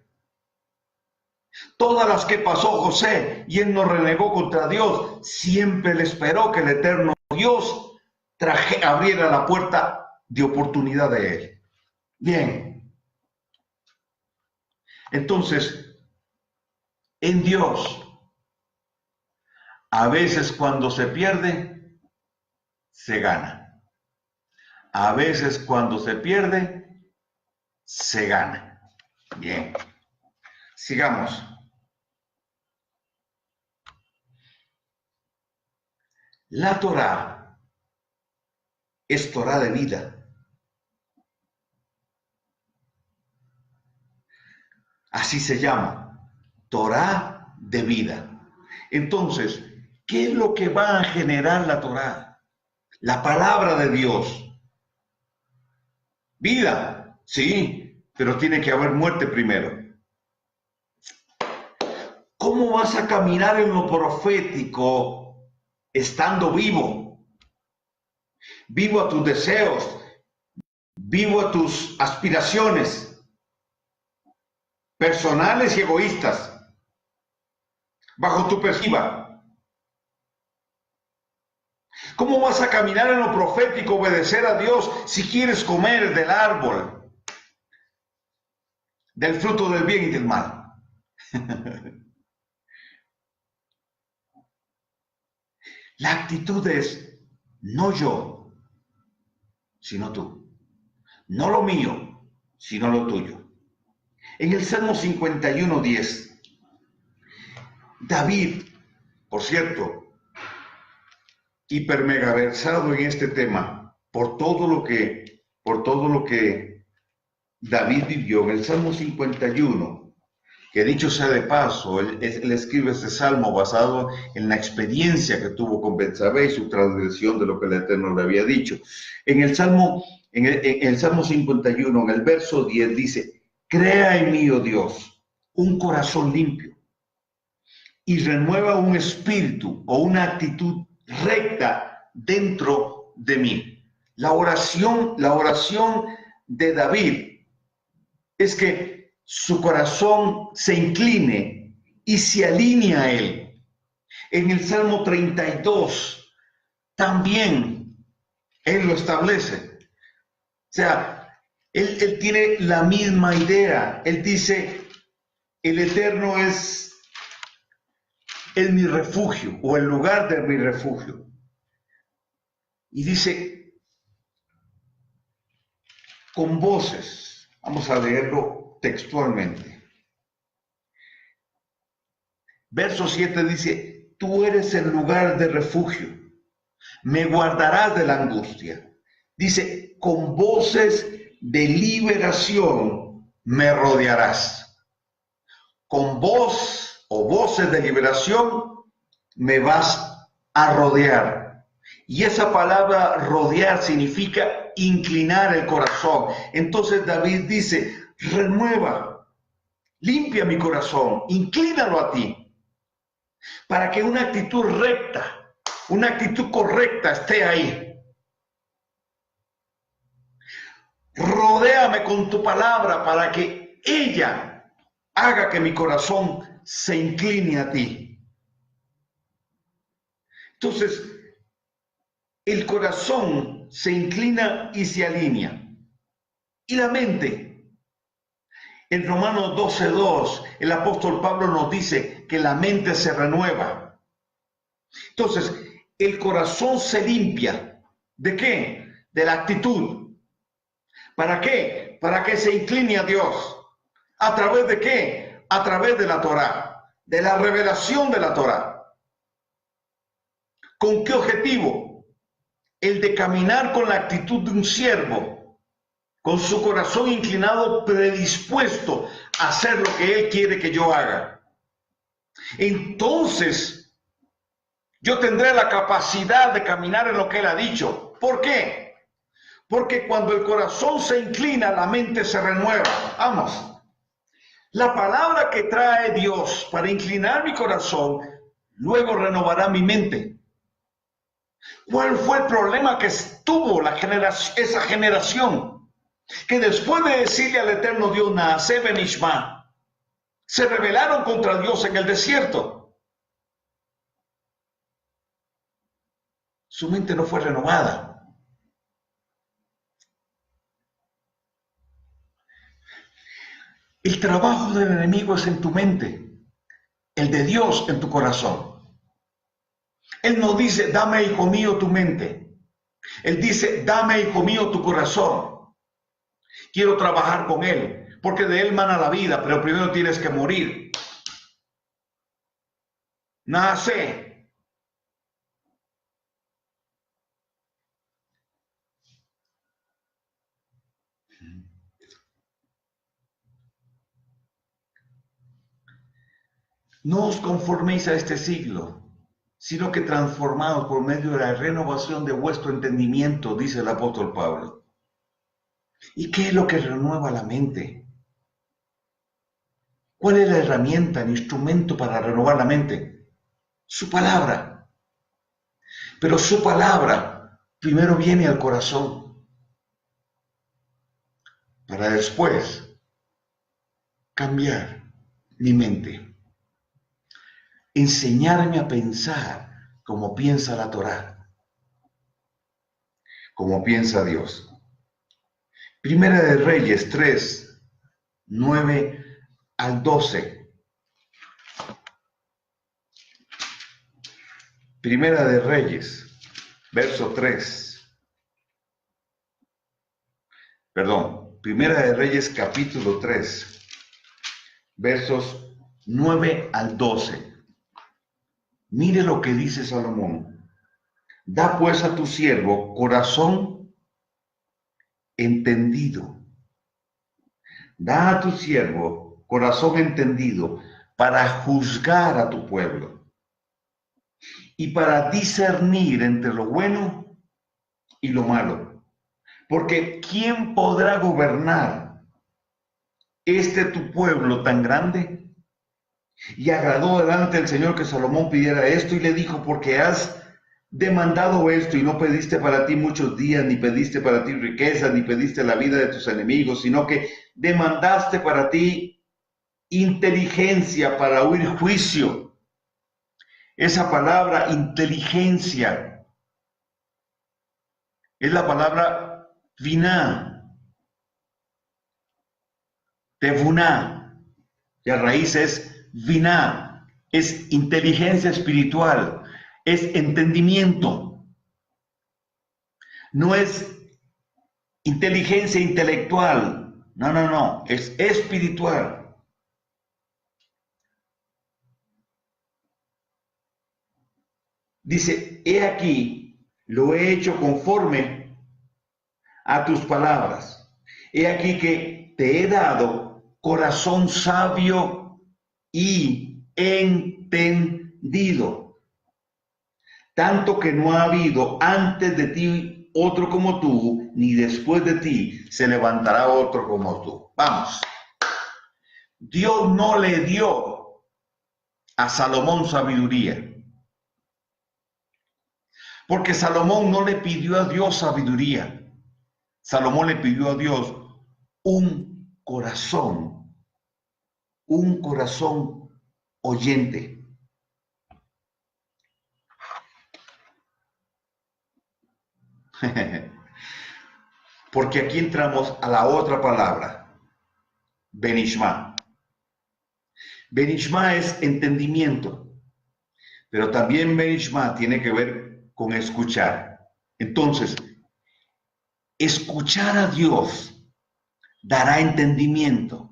Todas las que pasó José y él no renegó contra Dios, siempre le esperó que el eterno Dios abriera la puerta de oportunidad de él. Bien. Entonces, en Dios, a veces cuando se pierde, se gana. A veces cuando se pierde, se gana. Bien. Sigamos. La Torá es Torá de vida. Así se llama. Torá de vida. Entonces, ¿qué es lo que va a generar la Torá? La palabra de Dios. Vida, sí, pero tiene que haber muerte primero. ¿Cómo vas a caminar en lo profético estando vivo? Vivo a tus deseos, vivo a tus aspiraciones personales y egoístas, bajo tu perspectiva. ¿Cómo vas a caminar en lo profético, obedecer a Dios si quieres comer del árbol, del fruto del bien y del mal? La actitud es, no yo, sino tú. No lo mío, sino lo tuyo. En el Salmo 51:10, David, por cierto, hipermegaversado en este tema, por todo lo que David vivió en el Salmo 51, que dicho sea de paso, él escribe este salmo basado en la experiencia que tuvo con Betsabé y su transgresión de lo que el Eterno le había dicho. En el Salmo 51, en el verso 10 dice, crea en mí, oh Dios, un corazón limpio y renueva un espíritu o una actitud recta dentro de mí. La oración de David es que su corazón se incline y se alinea a él. En el Salmo 32 también él lo establece. O sea, él tiene la misma idea. Él dice, el Eterno es mi refugio o el lugar de mi refugio. Y dice, con voces, vamos a leerlo textualmente. Verso 7 dice, tú eres el lugar de refugio Me guardarás de la angustia. Dice, con voces de liberación me rodearás. Con voz o voces de liberación me vas a rodear. Y esa palabra rodear significa inclinar el corazón. Entonces David dice, renueva, limpia mi corazón, inclínalo a ti, para que una actitud recta, una actitud correcta esté ahí. Rodéame con tu palabra para que ella haga que mi corazón se incline a ti. Entonces, el corazón se inclina y se alinea. Y la mente, en Romanos 12:2, el apóstol Pablo nos dice que la mente se renueva. Entonces, el corazón se limpia. ¿De qué? De la actitud. ¿Para qué? Para que se incline a Dios. ¿A través de qué? A través de la Torá, de la revelación de la Torá. ¿Con qué objetivo? El de caminar con la actitud de un siervo, con su corazón inclinado, predispuesto a hacer lo que Él quiere que yo haga. Entonces, yo tendré la capacidad de caminar en lo que Él ha dicho. ¿Por qué? Porque cuando el corazón se inclina, la mente se renueva. Vamos. La palabra que trae Dios para inclinar mi corazón, luego renovará mi mente. ¿Cuál fue el problema que tuvo esa generación? Que después de decirle al eterno Dios, Naaseh benishma, se rebelaron contra Dios en el desierto. Su mente no fue renovada. El trabajo del enemigo es en tu mente, el de Dios en tu corazón. Él no dice, dame, hijo mío, tu mente. Él dice, dame, hijo mío, tu corazón. Quiero trabajar con Él, porque de Él mana la vida, pero primero tienes que morir. Nace. No os conforméis a este siglo, sino que transformados por medio de la renovación de vuestro entendimiento, dice el apóstol Pablo. ¿Y qué es lo que renueva la mente? ¿Cuál es la herramienta, el instrumento para renovar la mente? Su palabra. Pero su palabra primero viene al corazón, para después cambiar mi mente. Enseñarme a pensar como piensa la Torá, como piensa Dios. Primera de Reyes 3, 9 al 12. Primera de Reyes, verso 3. Perdón, Primera de Reyes capítulo 3, versos 9 al 12. Mire lo que dice Salomón. Da pues a tu siervo corazón entendido. Da a tu siervo corazón entendido para juzgar a tu pueblo y para discernir entre lo bueno y lo malo. Porque ¿quién podrá gobernar tu pueblo tan grande? Y agradó delante del Señor que Salomón pidiera esto y le dijo, porque has demandado esto y no pediste para ti muchos días, ni pediste para ti riqueza, ni pediste la vida de tus enemigos, sino que demandaste para ti inteligencia para oír juicio. Esa palabra inteligencia es la palabra viná, tevuná, y la raíz es viná, es inteligencia espiritual, es entendimiento. No es inteligencia intelectual, no, es espiritual. Dice, he aquí, lo he hecho conforme a tus palabras. He aquí que te he dado corazón sabio y entendido, tanto que no ha habido antes de ti otro como tú, ni después de ti se levantará otro como tú. Vamos. Dios no le dio a Salomón sabiduría, porque Salomón no le pidió a Dios sabiduría. Salomón le pidió a Dios un corazón oyente. Porque aquí entramos a la otra palabra, benishma. Benishma es entendimiento, pero también benishma tiene que ver con escuchar. Entonces, escuchar a Dios dará entendimiento.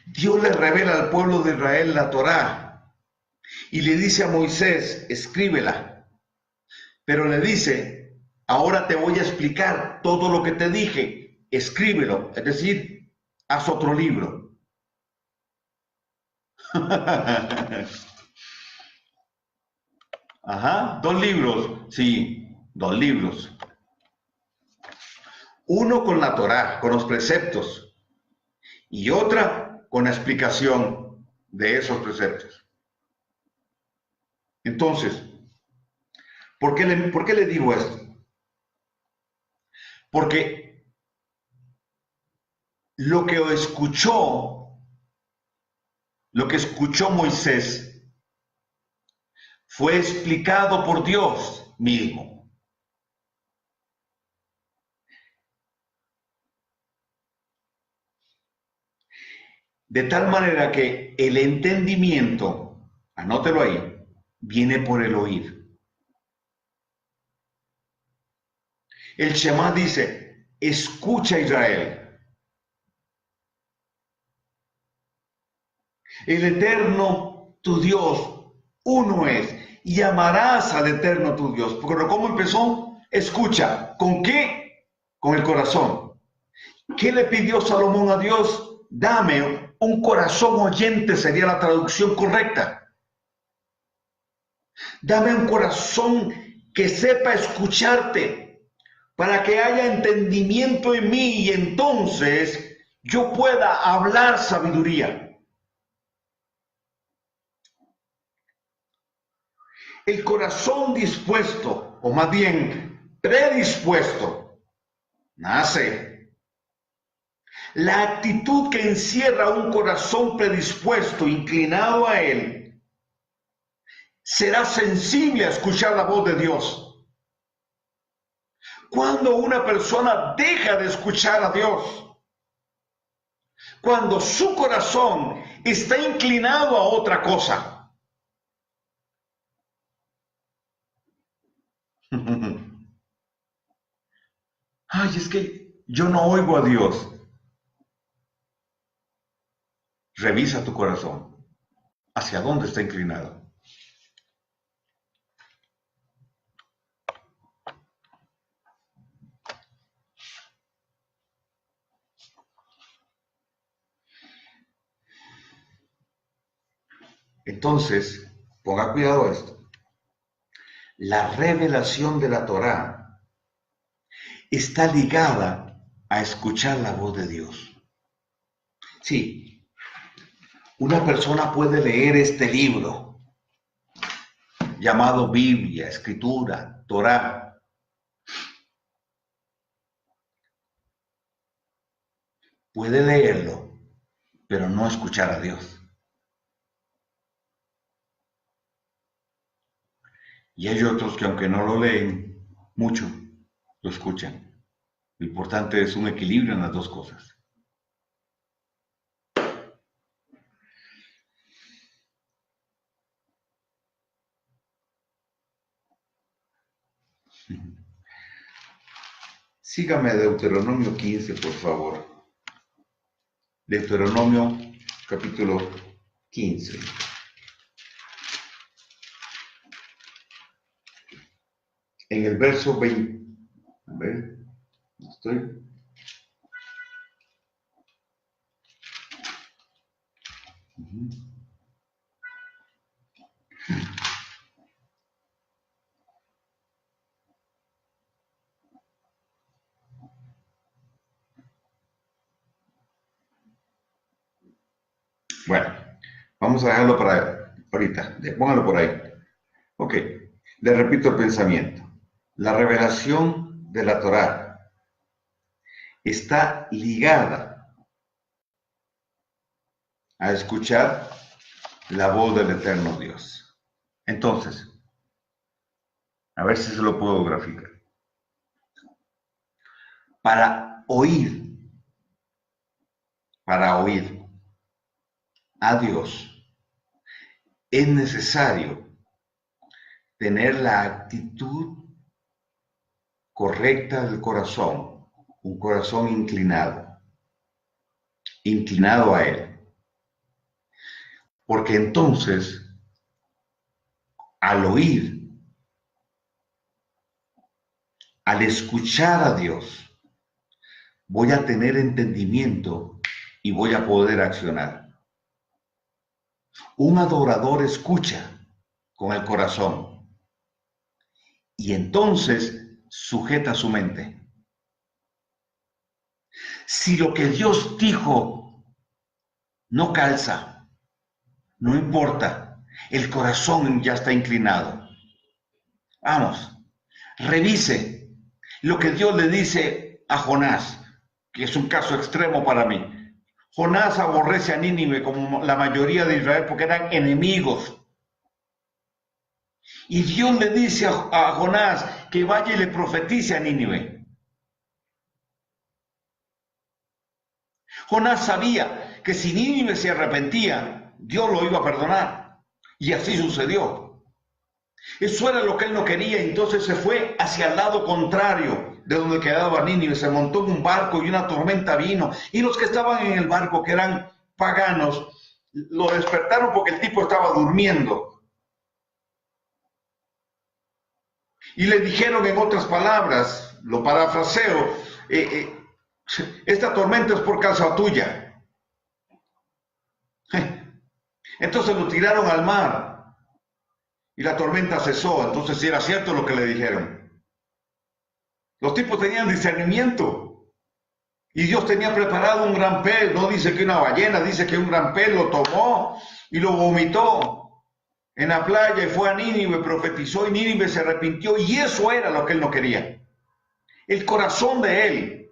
Dios le revela al pueblo de Israel la Torá y le dice a Moisés, escríbela. Pero le dice, ahora te voy a explicar todo lo que te dije, escríbelo, es decir, haz otro libro. Ajá, 2 libros, sí, 2 libros. Uno con la Torá, con los preceptos, y otra con la explicación de esos preceptos. Entonces, ¿por qué le digo esto? Porque lo que escuchó Moisés fue explicado por Dios mismo. De tal manera que el entendimiento, anótelo ahí, viene por el oír. El Shema dice, escucha Israel. El Eterno, tu Dios, uno es, y amarás al Eterno tu Dios. Pero ¿cómo empezó? Escucha. ¿Con qué? Con el corazón. ¿Qué le pidió Salomón a Dios? Dame un corazón oyente, sería la traducción correcta. Dame un corazón que sepa escucharte, para que haya entendimiento en mí y entonces yo pueda hablar sabiduría. El corazón dispuesto, o más bien predispuesto, nace. La actitud que encierra un corazón predispuesto, inclinado a Él, será sensible a escuchar la voz de Dios. Cuando una persona deja de escuchar a Dios, cuando su corazón está inclinado a otra cosa, ay, es que yo no oigo a Dios. Revisa tu corazón. ¿Hacia dónde está inclinado? Entonces, ponga cuidado a esto. La revelación de la Torá está ligada a escuchar la voz de Dios. Sí, una persona puede leer este libro llamado Biblia, Escritura, Torá. Puede leerlo, pero no escuchar a Dios. Y hay otros que aunque no lo leen mucho, lo escuchan. Lo importante es un equilibrio en las dos cosas. Sígame a Deuteronomio 15, por favor. Deuteronomio capítulo 15. en el verso 20. A ver, estoy. Bueno, vamos a dejarlo para ahorita. Póngalo por ahí. Ok, le repito el pensamiento. La revelación de la Torá está ligada a escuchar la voz del eterno Dios. Entonces, a ver si se lo puedo graficar. Para oír a Dios, es necesario tener la actitud correcta del corazón, un corazón inclinado a Él. Porque entonces, al oír, al escuchar a Dios, voy a tener entendimiento y voy a poder accionar. Un adorador escucha con el corazón y entonces sujeta su mente. Si lo que Dios dijo no calza, no importa, el corazón ya está inclinado. Vamos, revise lo que Dios le dice a Jonás, que es un caso extremo para mí. Jonás aborrece a Nínive como la mayoría de Israel porque eran enemigos. Y Dios le dice a Jonás que vaya y le profetice a Nínive. Jonás sabía que si Nínive se arrepentía, Dios lo iba a perdonar. Y así sucedió. Eso era lo que él no quería, entonces se fue hacia el lado contrario de donde quedaba Nínive, se montó en un barco y una tormenta vino, y los que estaban en el barco, que eran paganos, lo despertaron porque el tipo estaba durmiendo. Y le dijeron, en otras palabras, lo parafraseo, esta tormenta es por causa tuya. Entonces lo tiraron al mar. Y la tormenta cesó, entonces sí era cierto lo que le dijeron. Los tipos tenían discernimiento. Y Dios tenía preparado un gran pez, no dice que una ballena, dice que un gran pez lo tomó y lo vomitó en la playa y fue a Nínive, profetizó y Nínive se arrepintió y eso era lo que él no quería. El corazón de él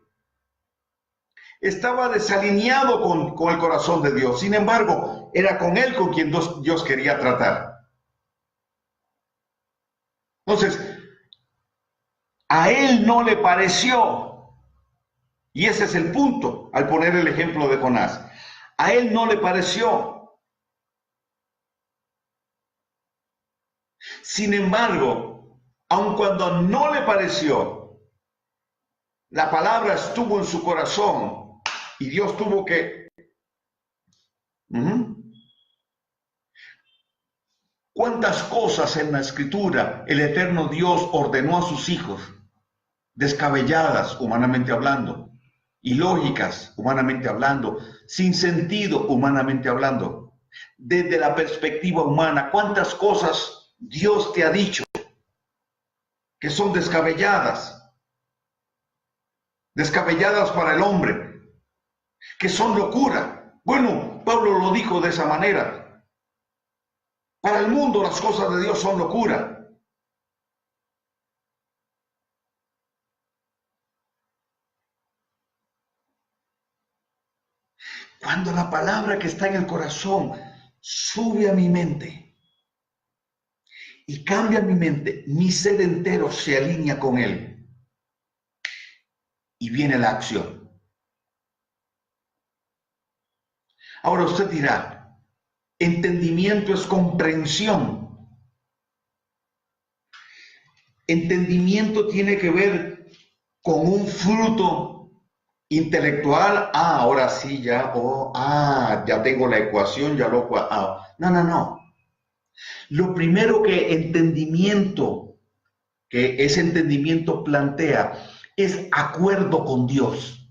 estaba desalineado con el corazón de Dios. Sin embargo, era con él con quien Dios quería tratar. Entonces, a él no le pareció, y ese es el punto al poner el ejemplo de Jonás, a él no le pareció. Sin embargo, aun cuando no le pareció, la palabra estuvo en su corazón y Dios tuvo que... ¿Cuántas cosas en la Escritura el eterno Dios ordenó a sus hijos, descabelladas humanamente hablando, ilógicas humanamente hablando, sin sentido humanamente hablando? Desde la perspectiva humana, ¿cuántas cosas Dios te ha dicho que son descabelladas para el hombre, que son locura? Bueno, Pablo lo dijo de esa manera. Para el mundo las cosas de Dios son locura. Cuando la palabra que está en el corazón sube a mi mente y cambia mi mente, mi ser entero se alinea con él y viene la acción. Ahora usted dirá, entendimiento es comprensión. Entendimiento tiene que ver con un fruto intelectual. Ahora sí, ya tengo la ecuación, ya lo... No. Lo primero que entendimiento que ese entendimiento plantea es acuerdo con Dios.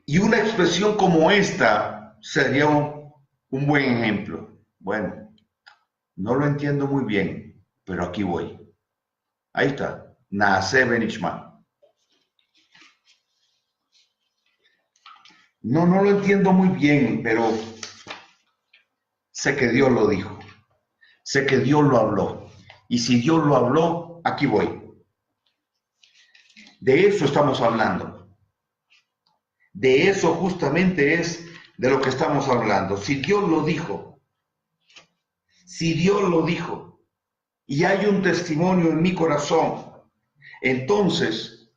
Y una expresión como esta sería un buen ejemplo. Bueno, no lo entiendo muy bien, pero aquí voy. Ahí está. Naaseh benishma. No lo entiendo muy bien, pero sé que Dios lo dijo. Sé que Dios lo habló. Y si Dios lo habló, aquí voy. De eso estamos hablando. De eso justamente es de lo que estamos hablando. Si Dios lo dijo, y hay un testimonio en mi corazón, entonces,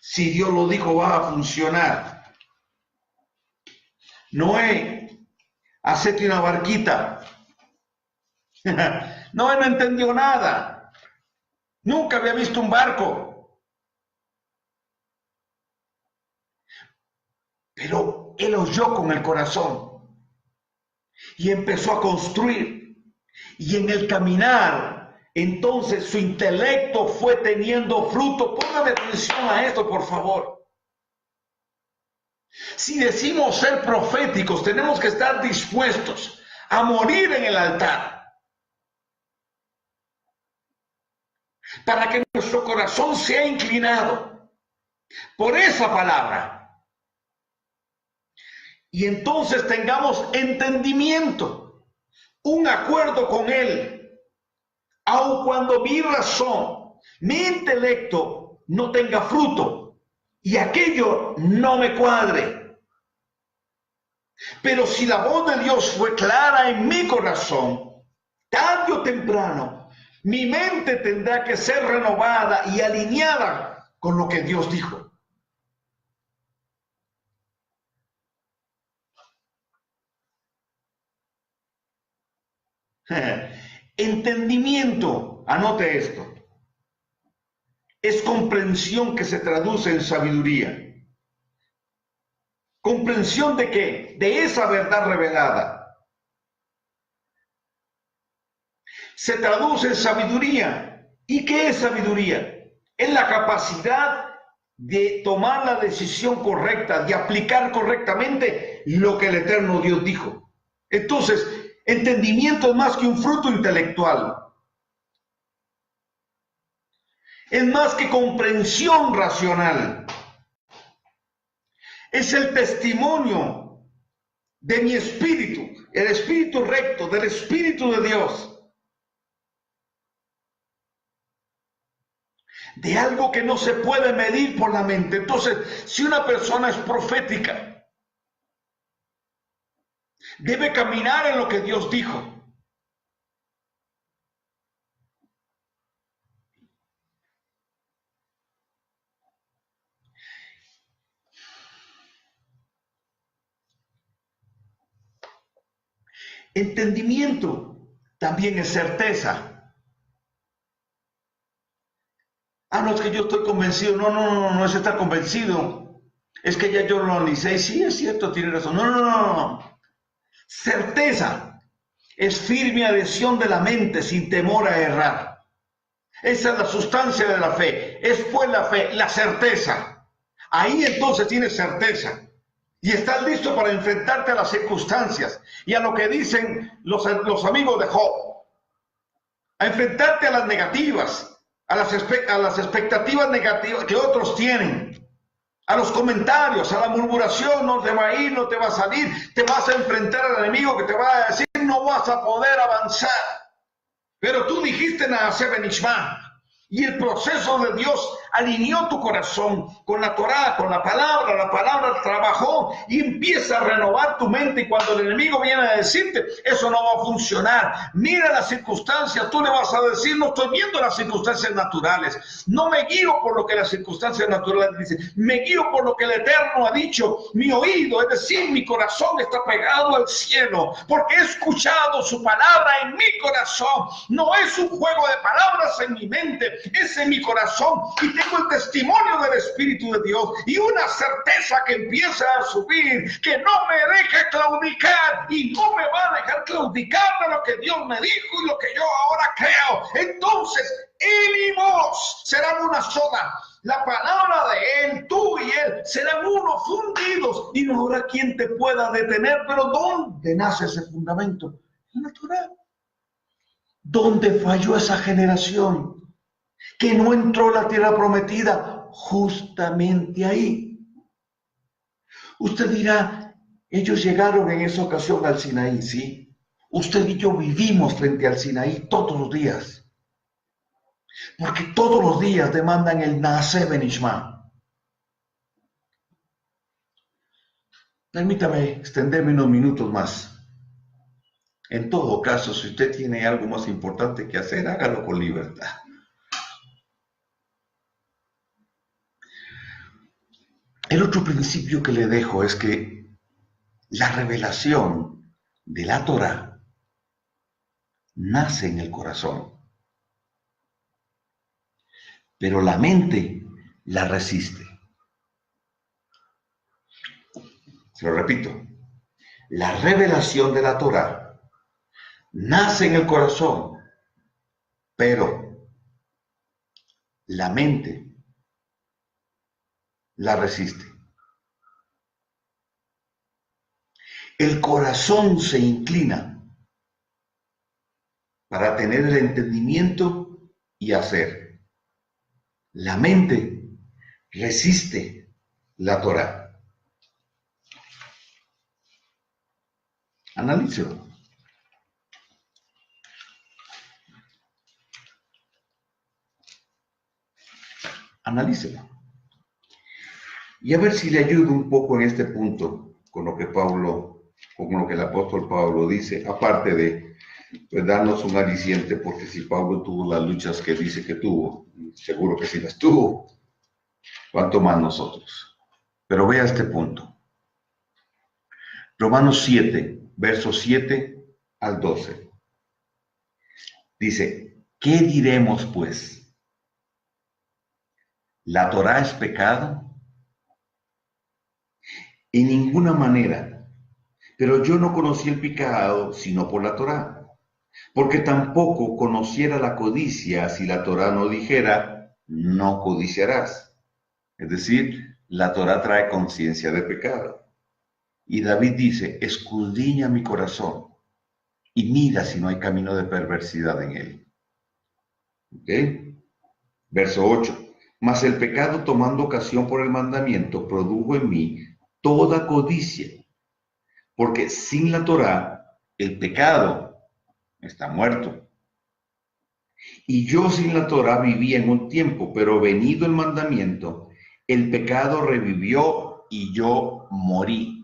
si Dios lo dijo, va a funcionar. Noé, hacete una barquita. Noé no entendió nada. Nunca había visto un barco. Pero él oyó con el corazón y empezó a construir. Y en el caminar, entonces su intelecto fue teniendo fruto. Póngame atención a esto, por favor. Si decimos ser proféticos, tenemos que estar dispuestos a morir en el altar para que nuestro corazón sea inclinado por esa palabra. Y entonces tengamos entendimiento, un acuerdo con Él, aun cuando mi razón, mi intelecto no tenga fruto y aquello no me cuadre. Pero si la voz de Dios fue clara en mi corazón, tarde o temprano, mi mente tendrá que ser renovada y alineada con lo que Dios dijo. Entendimiento, anote esto, es comprensión que se traduce en sabiduría. ¿Comprensión de qué? De esa verdad revelada. Se traduce en sabiduría. ¿Y qué es sabiduría? Es la capacidad de tomar la decisión correcta, de aplicar correctamente lo que el eterno Dios dijo. Entonces, entendimiento es más que un fruto intelectual. Es más que comprensión racional. Es el testimonio de mi espíritu, el espíritu recto, del Espíritu de Dios. De algo que no se puede medir por la mente. Entonces, si una persona es profética, debe caminar en lo que Dios dijo. Entendimiento también es certeza. Ah, no, es que yo estoy convencido. No es estar convencido. Es que ya yo lo analicé. Sí, es cierto, tiene razón. No. Certeza es firme adhesión de la mente sin temor a errar. Esa es la sustancia de la fe. Es pues la fe, la certeza. Ahí entonces tienes certeza. Y estás listo para enfrentarte a las circunstancias y a lo que dicen los amigos de Job. A enfrentarte a las negativas, a las expectativas negativas que otros tienen, a los comentarios, a la murmuración, no te va a ir, no te va a salir, te vas a enfrentar al enemigo que te va a decir, no vas a poder avanzar. Pero tú dijiste Naaseh benishma, y el proceso de Dios alineó tu corazón con la Torá, con la palabra trabajó y empieza a renovar tu mente. Y cuando el enemigo viene a decirte, eso no va a funcionar, mira las circunstancias, tú le vas a decir, no estoy viendo las circunstancias naturales, no me guío por lo que las circunstancias naturales dicen, me guío por lo que el Eterno ha dicho. Mi oído, es decir, mi corazón está pegado al cielo, porque he escuchado su palabra en mi corazón. No es un juego de palabras en mi mente, es en mi corazón, y tengo tengo el testimonio del Espíritu de Dios y una certeza que empieza a subir, que no me deja claudicar y no me va a dejar claudicar de lo que Dios me dijo y lo que yo ahora creo. Entonces, Él y vos serán una sola. La palabra de Él, tú y Él, serán uno, fundidos, y no habrá quien te pueda detener. Pero ¿dónde nace ese fundamento? En la Torá. ¿Dónde falló esa generación que no entró a la tierra prometida? Justamente ahí. Usted dirá, ellos llegaron en esa ocasión al Sinaí, ¿sí? Usted y yo vivimos frente al Sinaí todos los días. Porque todos los días demandan el Naaseh Benishma. Permítame extenderme unos minutos más. En todo caso, si usted tiene algo más importante que hacer, hágalo con libertad. El otro principio que le dejo es que la revelación de la Torá nace en el corazón, pero la mente la resiste. Se lo repito, la revelación de la Torá nace en el corazón, pero la mente la resiste. El corazón se inclina para tener el entendimiento y hacer. La mente resiste la Torá. Analícelo. Analícelo. Y a ver si le ayudo un poco en este punto con lo que el apóstol Pablo dice, aparte de darnos un aliciente, porque si Pablo tuvo las luchas que dice que tuvo, seguro que sí las tuvo, cuánto más nosotros. Pero vea este punto. Romanos 7, versos 7 al 12. Dice, ¿qué diremos pues? ¿La Torá es pecado? En ninguna manera. Pero yo no conocí el pecado sino por la Torá. Porque tampoco conociera la codicia si la Torá no dijera, no codiciarás. Es decir, la Torá trae conciencia de pecado. Y David dice, escudriña mi corazón y mira si no hay camino de perversidad en él. ¿Ok? Verso 8. Mas el pecado, tomando ocasión por el mandamiento, produjo en mí toda codicia, porque sin la Torá el pecado está muerto. Y yo sin la Torá vivía en un tiempo, pero venido el mandamiento, el pecado revivió y yo morí.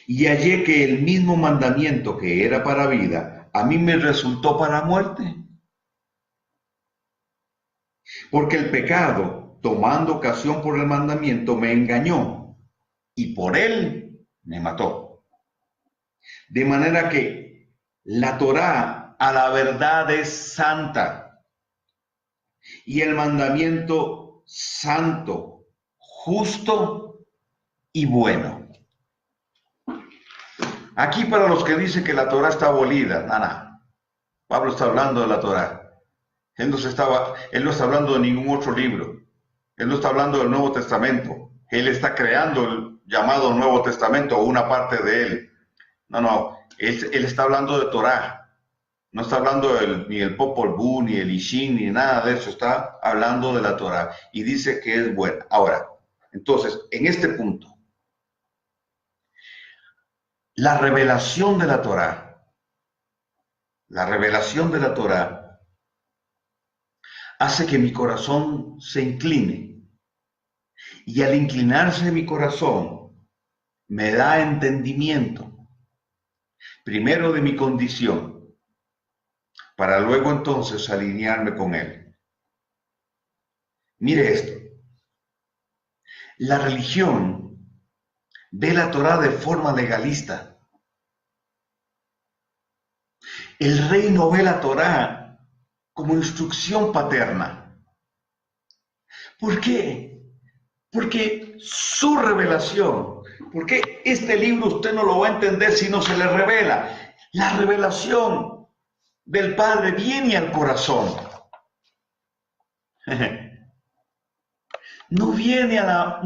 Y hallé que el mismo mandamiento que era para vida, a mí me resultó para muerte. Porque el pecado, tomando ocasión por el mandamiento, me engañó y por él me mató. De manera que la Torá a la verdad es santa y el mandamiento santo, justo y bueno. Aquí para los que dicen que la Torá está abolida, nada. Pablo está hablando de la Torá. Él no está hablando de ningún otro libro. Él no está hablando del Nuevo Testamento. Él está creando el llamado Nuevo Testamento o una parte de él. No. Él está hablando de Torá. No está hablando ni el Popol Vuh, ni el Ishin, ni nada de eso. Está hablando de la Torá. Y dice que es buena. Ahora, entonces, en este punto, la revelación de la Torá hace que mi corazón se incline. Y al inclinarse mi corazón, me da entendimiento, primero de mi condición, para luego entonces alinearme con Él. Mire esto. La religión ve la Torá de forma legalista. El reino ve la Torá como instrucción paterna. ¿Por qué? Porque su revelación, porque este libro usted no lo va a entender si no se le revela. La revelación del Padre viene al corazón. No viene a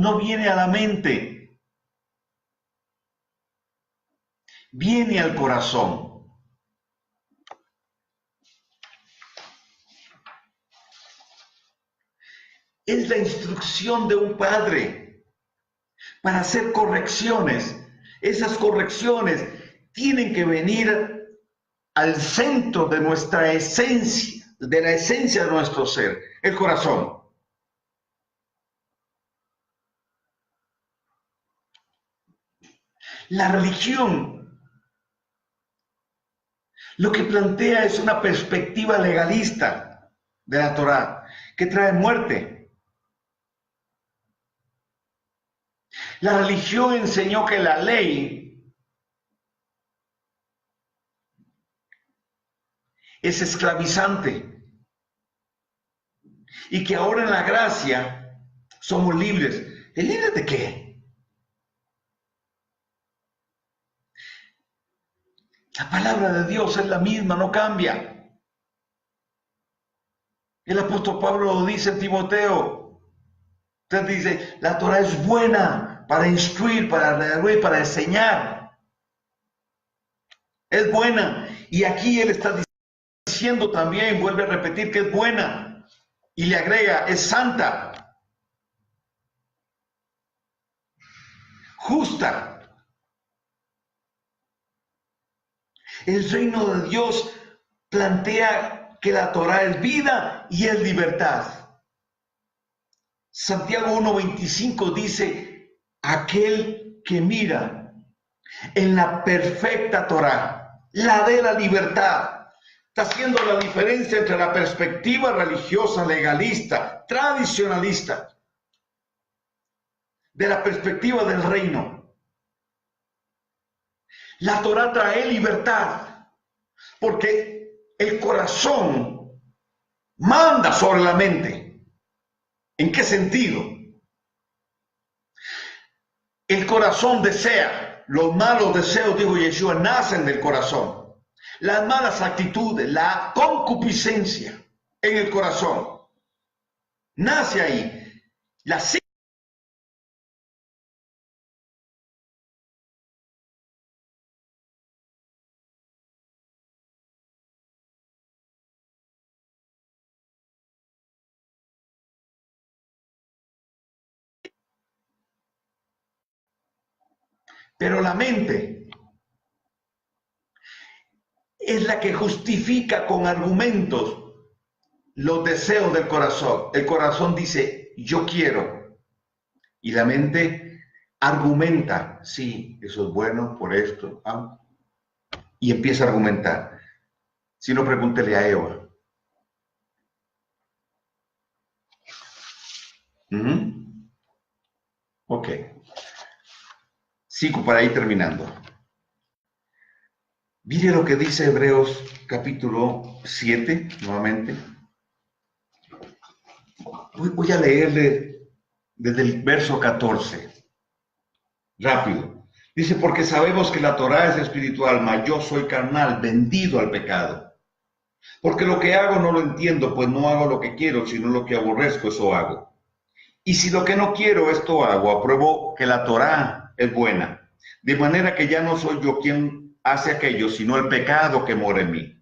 la mente, viene al corazón. Es la instrucción de un padre para hacer correcciones. Esas correcciones tienen que venir al centro de nuestra esencia, de la esencia de nuestro ser, el corazón. La religión lo que plantea es una perspectiva legalista de la Torá, que trae muerte. La religión enseñó que la ley es esclavizante y que ahora en la gracia somos libres. ¿Libres de qué? La palabra de Dios es la misma, no cambia. El apóstol Pablo lo dice en Timoteo. Usted dice, la Torah es buena para instruir, para redarguir, para enseñar. Es buena. Y aquí él está diciendo también, vuelve a repetir que es buena. Y le agrega, es santa, justa. El reino de Dios plantea que la Torah es vida y es libertad. Santiago 1:25 dice, aquel que mira en la perfecta Torah, la de la libertad, está haciendo la diferencia entre la perspectiva religiosa, legalista, tradicionalista, de la perspectiva del reino. La Torah trae libertad, porque el corazón manda sobre la mente. ¿En qué sentido? El corazón desea, los malos deseos, dijo Yeshua, nacen del corazón. Las malas actitudes, la concupiscencia en el corazón, nace ahí. La Pero la mente es la que justifica con argumentos los deseos del corazón. El corazón dice, yo quiero. Y la mente argumenta, sí, eso es bueno por esto. Y empieza a argumentar. Si no, pregúntele a Eva. Ok. Sigo para ir terminando. Mire lo que dice Hebreos capítulo 7, nuevamente. Voy a leerle desde el verso 14. Rápido. Dice, porque sabemos que la Torá es espiritual, mas yo soy carnal, vendido al pecado. Porque lo que hago no lo entiendo, pues no hago lo que quiero, sino lo que aborrezco, eso hago. Y si lo que no quiero, esto hago, apruebo que la Torá es buena. De manera que ya no soy yo quien hace aquello, sino el pecado que mora en mí.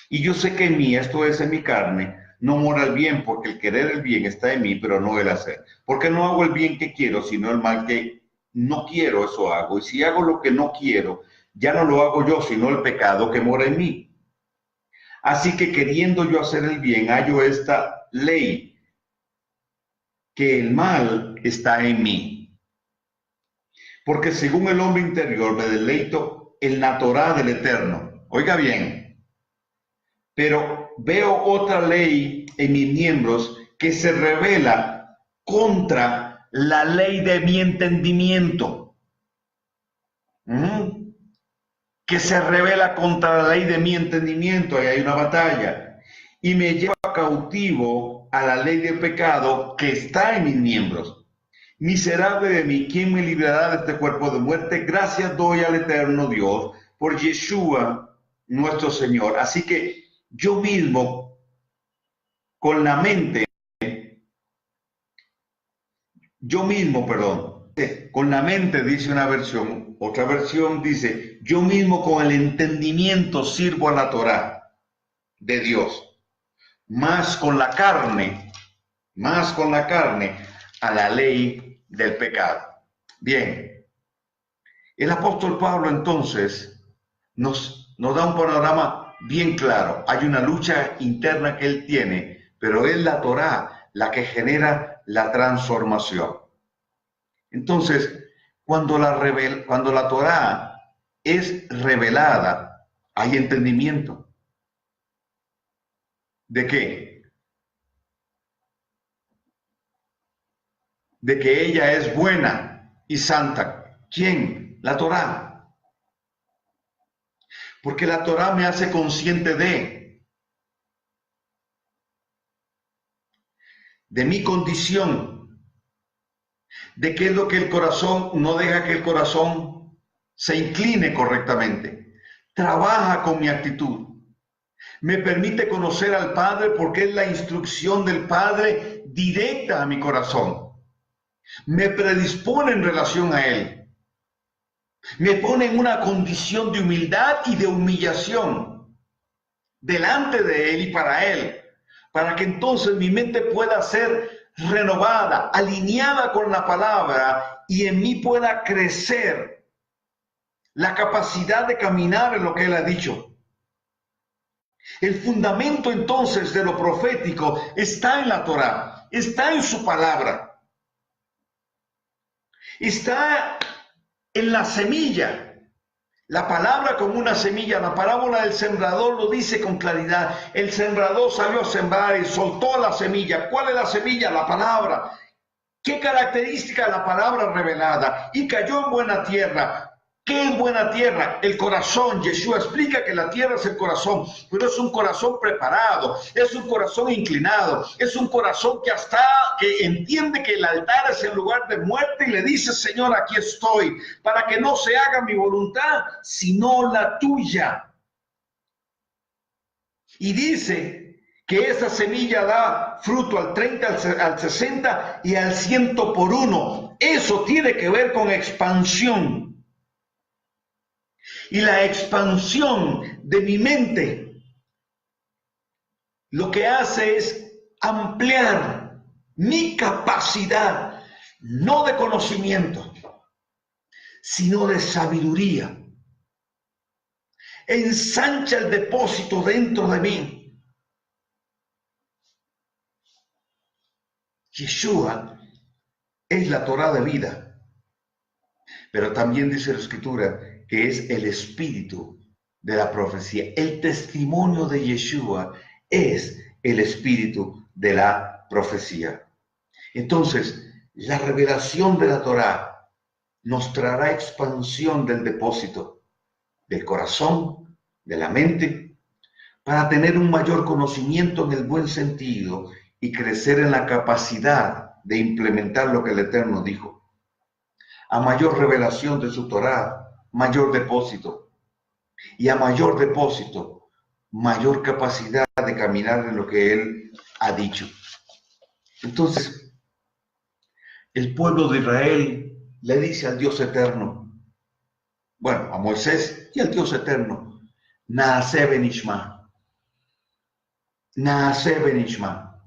Y yo sé que en mí, esto es en mi carne, no mora el bien, porque el querer el bien está en mí, pero no el hacer. Porque no hago el bien que quiero, sino el mal que no quiero, eso hago. Y si hago lo que no quiero, ya no lo hago yo, sino el pecado que mora en mí. Así que queriendo yo hacer el bien, hallo esta ley, que el mal está en mí. Porque según el hombre interior me deleito en la Torá del Eterno. Oiga bien. Pero veo otra ley en mis miembros que se revela contra la ley de mi entendimiento. Que se revela contra la ley de mi entendimiento. Ahí hay una batalla. Y me lleva cautivo a la ley del pecado que está en mis miembros. Miserable de mí, ¿quién me librará de este cuerpo de muerte? Gracias doy al eterno Dios por Yeshua nuestro Señor. Así que yo mismo, con la mente, con la mente, dice una versión, otra versión dice, yo mismo con el entendimiento sirvo a la Torá de Dios, más con la carne, a la ley del pecado. Bien, el apóstol Pablo entonces nos da un panorama bien claro. Hay una lucha interna que él tiene, pero es la Torá la que genera la transformación. Entonces, cuando la Torá es revelada, hay entendimiento. ¿De qué? De que ella es buena y santa. ¿Quién? La Torá. Porque la Torá me hace consciente de mi condición, de qué es lo que el corazón, no deja que el corazón se incline correctamente. Trabaja con mi actitud. Me permite conocer al Padre porque es la instrucción del Padre directa a mi corazón. Me predispone en relación a Él. Me pone en una condición de humildad y de humillación delante de Él y para Él, para que entonces mi mente pueda ser renovada, alineada con la palabra y en mí pueda crecer la capacidad de caminar en lo que Él ha dicho. El fundamento entonces de lo profético está en la Torá, está en su palabra, está en la semilla. La palabra como una semilla, la parábola del sembrador lo dice con claridad. El sembrador salió a sembrar y soltó la semilla. ¿Cuál es la semilla? La palabra. ¿Qué característica la palabra revelada? Y cayó en buena tierra. ¿Qué es buena tierra? El corazón. Yeshua explica que la tierra es el corazón, pero es un corazón preparado, es un corazón inclinado, es un corazón que entiende que el altar es el lugar de muerte y le dice, Señor, aquí estoy, para que no se haga mi voluntad, sino la tuya. Y dice que esa semilla da fruto al 30, al 60 y al 100 por uno. Eso tiene que ver con expansión. Y la expansión de mi mente lo que hace es ampliar mi capacidad, no de conocimiento, sino de sabiduría. Ensancha el depósito dentro de mí. Yeshua es la Torá de vida, pero también dice la Escritura que es el espíritu de la profecía. El testimonio de Yeshua es el espíritu de la profecía. Entonces, la revelación de la Torá nos traerá expansión del depósito, del corazón, de la mente, para tener un mayor conocimiento en el buen sentido y crecer en la capacidad de implementar lo que el Eterno dijo. A mayor revelación de su Torá, mayor depósito. Y a mayor depósito, mayor capacidad de caminar en lo que Él ha dicho. Entonces, el pueblo de Israel le dice al Dios eterno, bueno, a Moisés y al Dios eterno, Naaseh benishma, Naaseh benishma.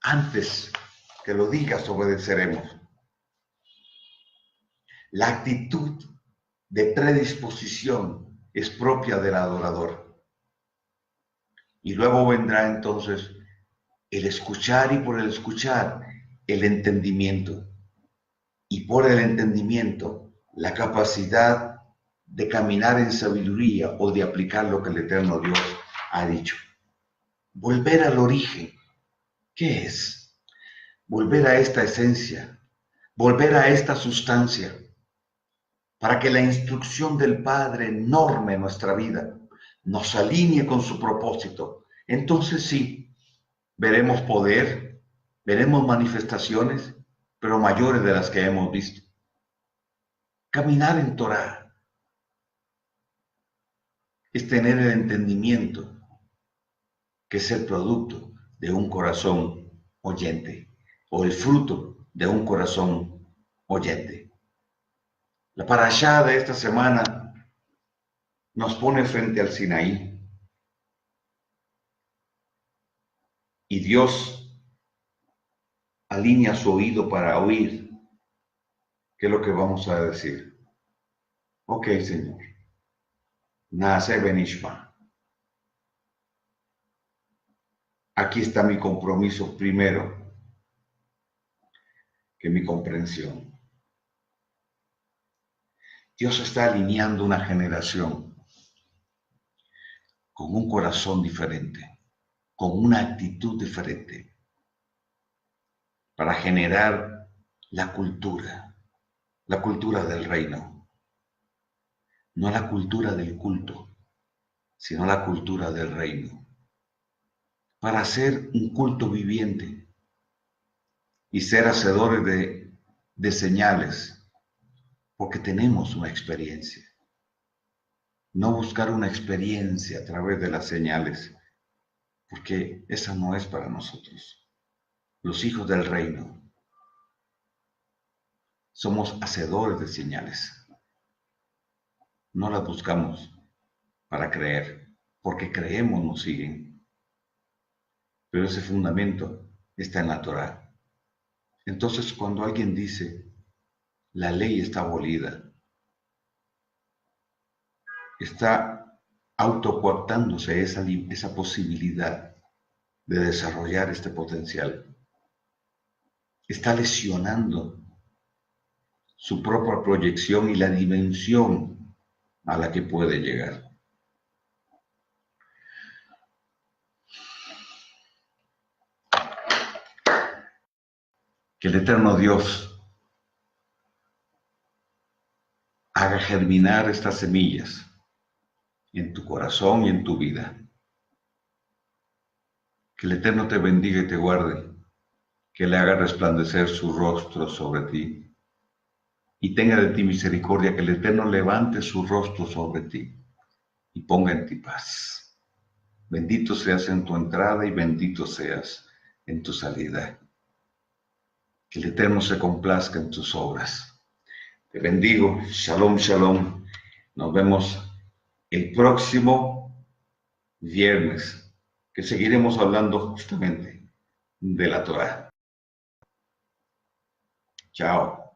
Antes que lo digas, obedeceremos. La actitud de predisposición es propia del adorador. Y luego vendrá entonces el escuchar y por el escuchar el entendimiento. Y por el entendimiento la capacidad de caminar en sabiduría o de aplicar lo que el eterno Dios ha dicho. Volver al origen. ¿Qué es? Volver a esta esencia, volver a esta sustancia, para que la instrucción del Padre norme nuestra vida, nos alinee con su propósito, entonces sí, veremos poder, veremos manifestaciones, pero mayores de las que hemos visto. Caminar en Torah es tener el entendimiento que es el producto de un corazón oyente o el fruto de un corazón oyente. La parashá de esta semana nos pone frente al Sinaí y Dios alinea su oído para oír qué es lo que vamos a decir. Ok, Señor. Naase Benishma. Aquí está mi compromiso primero que mi comprensión. Dios está alineando una generación con un corazón diferente, con una actitud diferente, para generar la cultura del reino. No la cultura del culto, sino la cultura del reino. Para hacer un culto viviente y ser hacedores de señales, porque tenemos una experiencia. No buscar una experiencia a través de las señales, porque esa no es para nosotros. Los hijos del reino somos hacedores de señales. No las buscamos para creer, porque creemos nos siguen. Pero ese fundamento está en la Torá. Entonces, cuando alguien dice, la ley está abolida, está autocoaptándose esa posibilidad de desarrollar este potencial. Está lesionando su propia proyección y la dimensión a la que puede llegar. Que el eterno Dios haga germinar estas semillas en tu corazón y en tu vida. Que el Eterno te bendiga y te guarde, que le haga resplandecer su rostro sobre ti y tenga de ti misericordia, que el Eterno levante su rostro sobre ti y ponga en ti paz. Bendito seas en tu entrada y bendito seas en tu salida. Que el Eterno se complazca en tus obras. Te bendigo. Shalom, shalom. Nos vemos el próximo viernes, que seguiremos hablando justamente de la Torá. Chao.